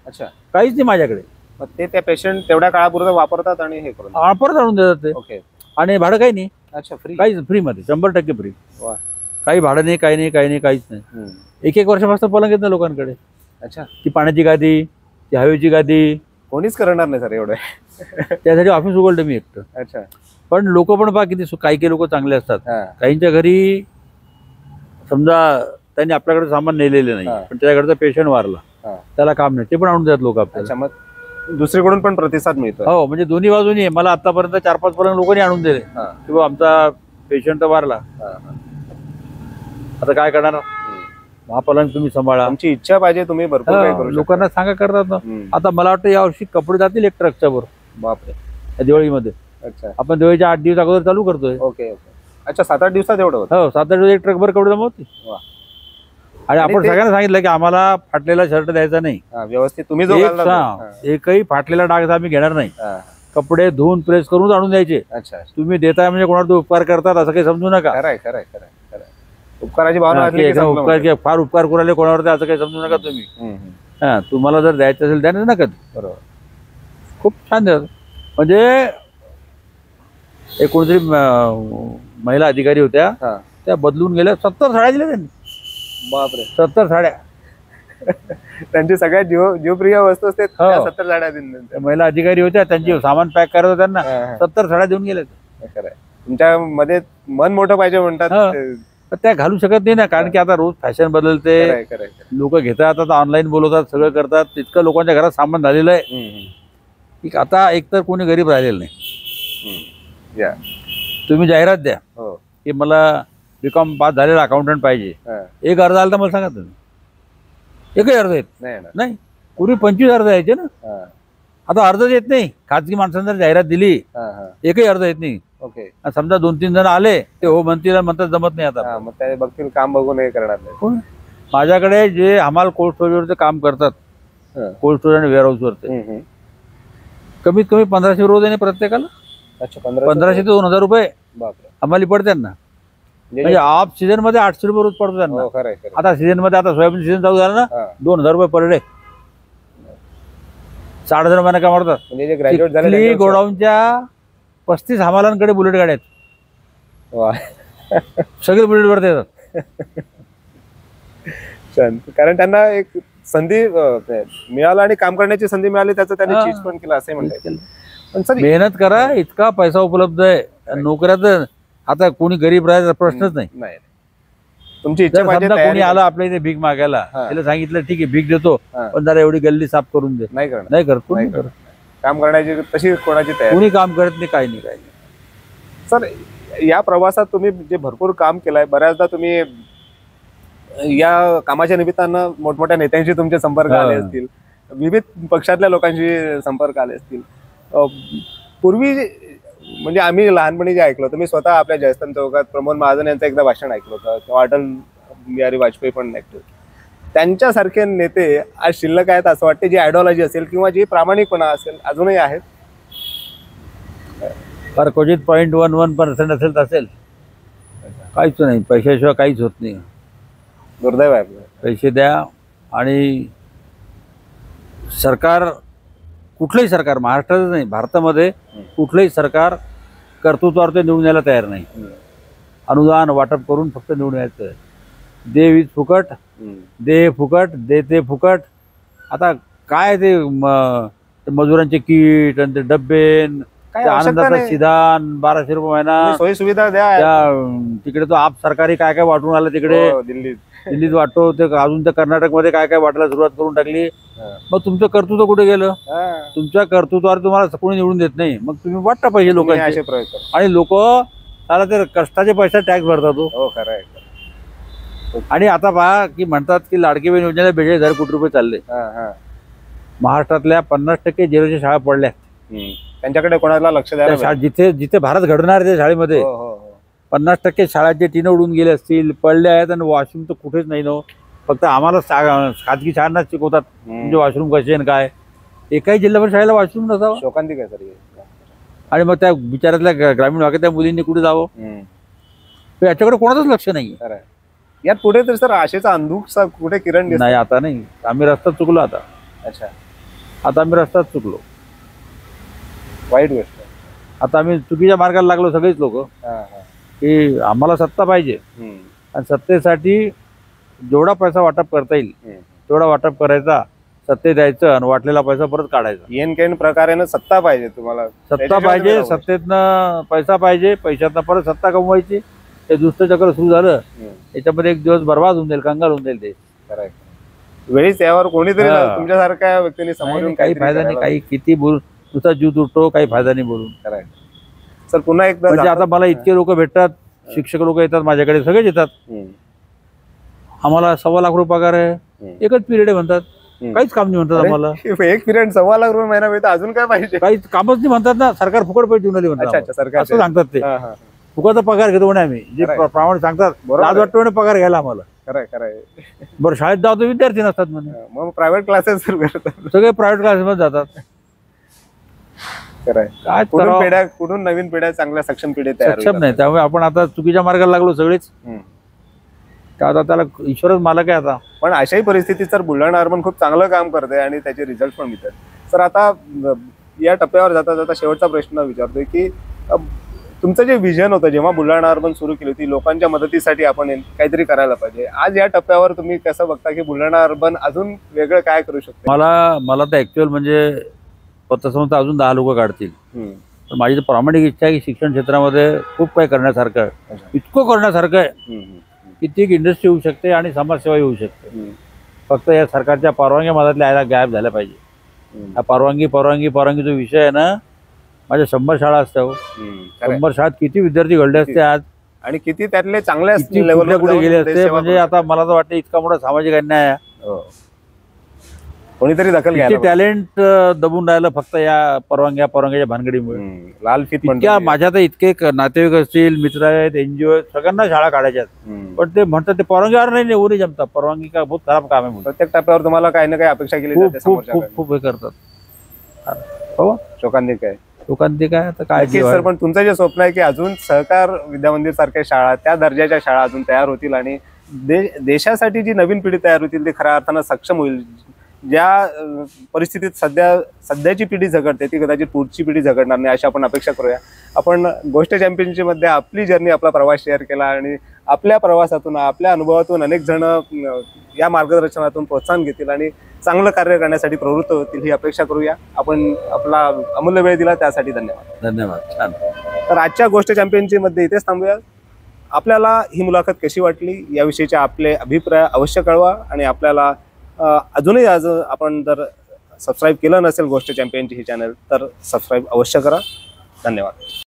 S2: अच्छा.
S1: काहीच नाही माझ्याकडे.
S2: मग ते त्या पेशंट तेवढ्या काळापुरतं वापरतात आणि हे करून.
S1: परत आणून देतात ते.
S2: ओके.
S1: आणि भाडं काही नाही,
S2: अच्छा, फ्री.
S1: काहीच फ्रीमध्ये, 100% फ्री.
S2: वा.
S1: काही भाडं नाही, काही नाही, काही नाही, काहीच नाही.
S2: हम्म.
S1: 1-1 वर्षापासून पलंग येत नाही लोकांकडे.
S2: अच्छा.
S1: ती पाण्याची गादी, ती हवेची गादी,
S2: कोणीच करणार नाही सर एवढं.
S1: त्यासाठी ऑफिस उघडलं मी एकटं.
S2: अच्छा.
S1: पण लोक पण पहा किती काही लोक चांगले असतात.
S2: हा.
S1: काहींच्या घरी समजा त्यांनी आपल्याकडे सामान नेलेलं नाही,
S2: हा.
S1: पण त्याच्याकडचा पेशंट वारला,
S2: हा.
S1: त्याला काम नाही, ते पण आणून देतात लोक आपल्याला.
S2: अच्छा, मग दुसरीकडून पण प्रतिसाद मिळतो.
S1: हो, म्हणजे दोन्ही बाजूनी आहे. मला आतापर्यंत 4-5 पलंग लोकांनी आणून दिले
S2: हा.
S1: की बाबा आमचा पेशंट तर वारला,
S2: हा, हा.
S1: आता काय करणार,
S2: हम्म.
S1: हा पलंग तुम्ही सांभाळा.
S2: आमची इच्छा पाहिजे, तुम्ही भरपूर काही करू शकता.
S1: लोकांना सांगा करतात ना.
S2: हम्म.
S1: आता मला वाटतं यावर्षी कपडे जातील 1 ट्रकच्या वर
S2: बापरे.
S1: या दिवाळीमध्ये.
S2: अच्छा.
S1: आपण दिवाळीच्या 8 दिवस अगोदर चालू करतोय.
S2: Okay okay. अच्छा, 7-8 दिवसात एवढं होतं.
S1: हो, 7-8 दिवस 1 ट्रकभर कपडे जमवते.
S2: वा.
S1: आणि आपण
S2: ते-
S1: सगळ्यांना सांगितलं की आम्हाला फाटलेला शर्ट द्यायचा नाही.
S2: हा, व्यवस्थित तुम्ही जो घालता तो. हा.
S1: एकही फाटलेला डाग आम्ही घेणार नाही.
S2: हा.
S1: कपडे धुवून प्रेस करून आणून द्यायचे.
S2: अच्छा.
S1: तुम्ही देताय म्हणजे कोणावर उपकार करतात असं काही समजू नका.
S2: खरंय खरंय खरंय खरंय. उपकाराची भावना असली की चांगलं
S1: उपकार
S2: म्हणतात.
S1: फार उपकार करायला कोणावर असं काही समजू नका तुम्ही. हा, तुम्हाला जर द्यायचं असेल द्या, नका.
S2: बरोबर.
S1: खूप छान द्या. म्हणजे एक कोणतरी महिला अधिकारी होत्या,
S2: हा.
S1: त्या बदलून गेल्या. 70 साड्या दिल्या त्यांनी.
S2: बापरे.
S1: 70 साड्या.
S2: त्यांची सगळ्यात जीवप्रिय वस्तू असते
S1: हो.
S2: 70 साड्या दिन.
S1: त्या महिला अधिकारी होत्या, त्यांची सामान पॅक करत होत्या त्यांना. 70 साड्या देऊन गेल्या.
S2: खरंय. तुमच्या मध्ये मन मोठं पाहिजे म्हणतात.
S1: हा. पण त्या घालू शकत नाही ना, कारण की आता रोज फॅशन बदलते.
S2: खरंय खरंय.
S1: लोक घेतात, आता ऑनलाईन बोलवतात, सगळं करतात. तितकं लोकांच्या घरात सामान झालेलं आहे की आता एकतर कोणी गरीब राहिलेलं नाही.
S2: या.
S1: तुम्ही जाहिरात द्या
S2: हो.
S1: की मला बीकॉम पास झालेला अकाउंटंट पाहिजे.
S2: हा.
S1: एक अर्ज आला तर मला सांगा तुम्ही. एकही अर्ज येत
S2: नाही येणार.
S1: नाही. पूर्वी 25 अर्ज यायचे ना,
S2: हा.
S1: आता अर्जच येत नाही. खाजगी माणसांनी जर जाहिरात दिली,
S2: हा, हा.
S1: एकही अर्ज येत नाही.
S2: ओके.
S1: आणि समजा 2-3 जण आले, ते हो म्हणतील आणि म्हणतात जमत नाही. आता
S2: हा, मग ते बघतील, काम बघून हे करणार नाही.
S1: कोण? माझ्याकडे जे हमाल कोल्ड स्टोरेजवरचे काम करतात,
S2: हा.
S1: कोल्ड स्टोरेज आणि वेअरहाऊसवरचे, कमीत कमी 1500 रोज आहे प्रत्येकाला.
S2: अच्छा.
S1: 1500 ते 2000 रुपये
S2: बापरे.
S1: हमाली पडते त्यांना. म्हणजे ऑफ सीझन मध्ये 800 रुपये रोज पडतो त्यांना.
S2: हो, खरंय खरंय.
S1: आता सीझन मध्ये, आता सोयाबीन सीझन चालू झाला ना,
S2: हा.
S1: 2000 रुपये पर डे. 60,000 रुपयाने काय मारतात.
S2: म्हणजे जे ग्रॅज्युएट झाले
S1: तिथली
S2: त्यांच्यावर-
S1: गोडाऊनच्या 35 हमालांकडे बुलेट गाड्या आहेत.
S2: वा.
S1: सगळे बुलेटवर येतात.
S2: छान. कारण त्यांना एक संधी मिळाला आणि काम करण्याची संधी मिळाली, त्याचं त्यांनी
S1: हा.
S2: चीज पण केलं असं म्हणतात. पण सर,
S1: मेहनत करा, इतका पैसा उपलब्ध आहे. नोकऱ्याचं आता कोणी गरीब राहायचा प्रश्नच नाही.
S2: नाही, तुमची इच्छा
S1: जर
S2: पाहिजे,
S1: समजा
S2: तयारी
S1: कोणी आला आपल्या इथे भीक मागायला,
S2: हा.
S1: त्याला सांगितलं ठीक आहे भीक देतो,
S2: हा.
S1: पण जरा एवढी गल्ली साफ करून दे.
S2: नाही करणार.
S1: नाही करत कोणी.
S2: नाही करत. काम करण्याची तशी कोणाची तयारी.
S1: कोणी काम करत नाही, काही नाही, काही नाही.
S2: सर, या प्रवासात तुम्ही जे भरपूर काम केलंय, बऱ्याचदा तुम्ही या कामाच्या निमित्तानं मोठमोठ्या नेत्यांशी तुमचे संपर्क
S1: हा.
S2: आले असतील, विविध पक्षातल्या लोकांशी संपर्क आले असतील. पूर्वी म्हणजे आम्ही लहानपणी जे ऐकलं होतं, मी स्वतः आपल्या जयस्तंभ चौकात प्रमोद महाजन यांचं एकदा भाषण ऐकलं होतं, किंवा अटल बिहारी वाजपेयी पण ऐकलं. त्यांच्यासारखे नेते आज शिल्लक आहेत असं वाटते, जी आयडिओलॉजी असेल किंवा जी प्रामाणिकपणा असेल अजूनही आहेत.
S1: फार क्वचित 0.11% असेल तर असेल. काहीच नाही. पैशाशिवाय काहीच होत नाही.
S2: दुर्दैव आहे आपलं.
S1: पैसे द्या. आणि सरकार, कुठलंही सरकार, महाराष्ट्राचं नाही, भारतामध्ये कुठलंही सरकार कर्तृत्वावर ते निवडून यायला तयार नाही. अनुदान वाटप करून फक्त निवडून यायचं. दे वीज फुकट, दे फुकट, दे ते फुकट. आता काय ते मजुरांचे किट आणि ते डब्बे,
S2: काय
S1: त्या
S2: आवश्यकता
S1: आनंदाचा
S2: नाही.
S1: सिधान 1200 रुपये महिना.
S2: सोयी सुविधा द्या.
S1: त्या तिकडे तो आप सरकारी काय काय वाटून आलं तिकडे.
S2: हो, दिल्लीत.
S1: दिल्लीत वाटतो ते, अजून तर कर्नाटकमध्ये काय काय वाटायला सुरुवात करून टाकली. मग तुमचं कर्तृत्व कुठे गेलं?
S2: हा.
S1: तुमच्या कर्तृत्वावर तुम्हाला कोणी निवडून देत नाही, मग तुम्ही वाटता पैसे
S2: तुम्ही
S1: लोकांचे.
S2: असे प्रयोग करा.
S1: आणि लोक त्याला ते कष्टाचे पैसा टॅक्स भरतात तो.
S2: हो, खरं आहे.
S1: आणि आता पहा की म्हणतात की लाडकी बहीण योजनेला 42,000 कोटी रुपये चालले.
S2: हा, हा.
S1: महाराष्ट्रातल्या 50% झेरोच्या शाळा पडल्या.
S2: त्यांच्याकडे कोणाला लक्ष द्यायला
S1: त्या जिथे जिथे भारत घडणार त्या शाळेमध्ये
S2: हो, हो, हो.
S1: 50% शाळा जे टीनं उडून गेले असतील, पडले आहेत. आणि वॉशरूम तर कुठेच नाही नो. फक्त आम्हाला खाजगी शाळांना शिकवतात म्हणजे वॉशरूम कसे आणि काय. एकाही जिल्ह्याभर शाळेला वॉशरूम नसावा.
S2: शोकांतिक आहे सर हे.
S1: आणि मग त्या बिचारातल्या ग्रामीण भागात त्या मुलींनी कुठे जावं, याच्याकडे कोणाचंच लक्ष नाही.
S2: खरं आहे. यात पुढे तर सर आशेचा अंधुक कुठे किरण दिसतो.
S1: नाही, आता नाही. आम्ही रस्ता चुकलो.
S2: अच्छा.
S1: आता आम्ही रस्ताच चुकलो.
S2: वाईट गोष्ट आहे.
S1: आता आम्ही चुकीच्या मार्गाला लागलो सगळेच लोक,
S2: हा, हा.
S1: की आम्हाला सत्ता पाहिजे. आणि सत्तेसाठी जेवढा पैसा वाटप करता येईल तेवढा वाटप करायचा, सत्तेत द्यायचं आणि वाटलेला पैसा परत काढायचा.
S2: येन केन प्रकारे सत्ता पाहिजे तुम्हाला.
S1: सत्ता पाहिजे, सत्तेतनं पैसा पाहिजे, पैशातनं परत सत्ता कमवायची. हे दुसरं चक्र सुरू झालं, याच्यामध्ये एक दिवस बर्बाद होऊन जाईल, कंगाल होऊन जाईल ते.
S2: वेळीच यावर कोणीतरी
S1: हा.
S2: तुमच्यासारख्या व्यक्तीने समोर येऊन
S1: काही फायदा नाही. काही किती बोलून तुझा जीव तुटतो, काही फायदा नाही बोलून.
S2: सर पुन्हा एकदा
S1: म्हणजे आता मला इतके लोक भेटतात, शिक्षक लोक येतात माझ्याकडे, सगळेच येतात. आम्हाला 1.25 लाख रुपये पगार आहे, एकच पिरियड आहे म्हणतात, काहीच काम नाही म्हणतात आम्हाला.
S2: एक पिरियड 1.25 लाख रुपये महिना मिळतो, अजून काय पाहिजे?
S1: काहीच कामच नाही म्हणतात ना. सरकार फुकट पैसे देऊन आले म्हणतात,
S2: सरकार
S1: असं सांगतात ते. फुकटचा पगार घेतो म्हणे आम्ही, जे प्रमाणे सांगतात. लाज वाटतो म्हणे पगार घ्यायला आम्हाला.
S2: खरंय खरंय.
S1: बरं, शाळेत जातो विद्यार्थी नसतात म्हणे,
S2: मग प्रायव्हेट क्लासेस सुरू करतात.
S1: सगळे प्रायव्हेट क्लासेसमध्ये जातात.
S2: खरंय.
S1: काय
S2: कुठून नवीन पिढ्या चांगल्या सक्षम पिढ्या तयार
S1: सक्षम नाही, त्यामुळे आपण आता चुकीच्या मार्गाला लागलो सगळेच. तर आता त्याला ईश्वरच मालक आहे आता.
S2: पण अशाही परिस्थितीत सर बुलढाणा अर्बन खूप चांगलं काम करते आणि त्याचे रिझल्ट पण मिळतात. सर आता या टप्प्यावर जाता जाता शेवटचा प्रश्न विचारतोय की तुमचं जे विजन होतं जेव्हा बुलढाणा अर्बन सुरू केली होती, लोकांच्या मदतीसाठी आपण काहीतरी करायला पाहिजे, आज या टप्प्यावर तुम्ही कसं बघता की बुलढाणा अर्बन अजून वेगळं काय करू शकतो?
S1: मला तर ऍक्च्युअल म्हणजे पतसंस्था अजून 10 लोक काढतील. पण माझी तर प्रामाणिक इच्छा आहे की शिक्षण क्षेत्रामध्ये खूप काही करण्यासारखं आहे, इतकं करण्यासारखं आहे. कित्येक इंडस्ट्री होऊ शकते आणि समाजसेवा होऊ शकते. फक्त या सरकारच्या परवानग्या मधातल्या यायला गायब झाल्या पाहिजे. हा परवानगी जो विषय आहे ना, माझ्या 100 शाळा असतात. 100 शाळात किती विद्यार्थी घडले असते आज,
S2: आणि किती त्यातले चांगल्या
S1: लेवलला कुठे गेले असते. म्हणजे आता मला तर वाटतं इतका मोठा सामाजिक अन्याय आहे.
S2: कोणीतरी दखल घ्यायला.
S1: टॅलेंट दबून राहिलं फक्त या परवानग्याच्या भानगडीमुळे.
S2: लाल फीत
S1: माझ्या तर इतके नातेवाईक असतील, मित्र आहेत, NGO सगळ्यांना शाळा काढायच्यात. पण ते म्हणतात ते परवानगीवर नाही उरी जमतात. परवानगी का बहुत खराब काम आहे.
S2: प्रत्येक टप्प्यावर तुम्हाला काही ना काही अपेक्षा केली जाते.
S1: खूप हे करतात. हो,
S2: शोकांतिक काय
S1: आता काय
S2: सर. पण तुमचं जे स्वप्न आहे की अजून सहकार विद्यामंदिर सारख्या शाळा, त्या दर्जाच्या शाळा अजून तयार होतील आणि देशासाठी जी नवीन पिढी तयार होतील ती खऱ्या अर्थानं सक्षम होईल. ज्या परिस्थितीत सध्याची पिढी झगडते ती कदाचित पुढची पिढी झगडणार नाही, अशी आपण अपेक्षा करूया. आपण गोष्ट चॅम्पियनशिप मध्ये आपली जर्नी, आपला प्रवास शेअर केला आणि आपल्या प्रवासातून, आपल्या अनुभवातून अनेक जण या मार्गदर्शनातून प्रोत्साहन घेतील आणि चांगलं कार्य करण्यासाठी प्रवृत्त होतील ही अपेक्षा करूया. आपण आपला अमूल्य वेळ दिला त्यासाठी धन्यवाद.
S1: छान.
S2: तर आजच्या गोष्ट चॅम्पियनशिप मध्ये इथेच थांबूया. आपल्याला ही मुलाखत कशी वाटली याविषयीचे आपले अभिप्राय अवश्य कळवा आणि आपल्याला अजूनही आपण जर सबस्क्राईब केलं नसेल गोष्ट चॅम्पियनची ही चॅनल तर सबस्क्राईब अवश्य करा. धन्यवाद.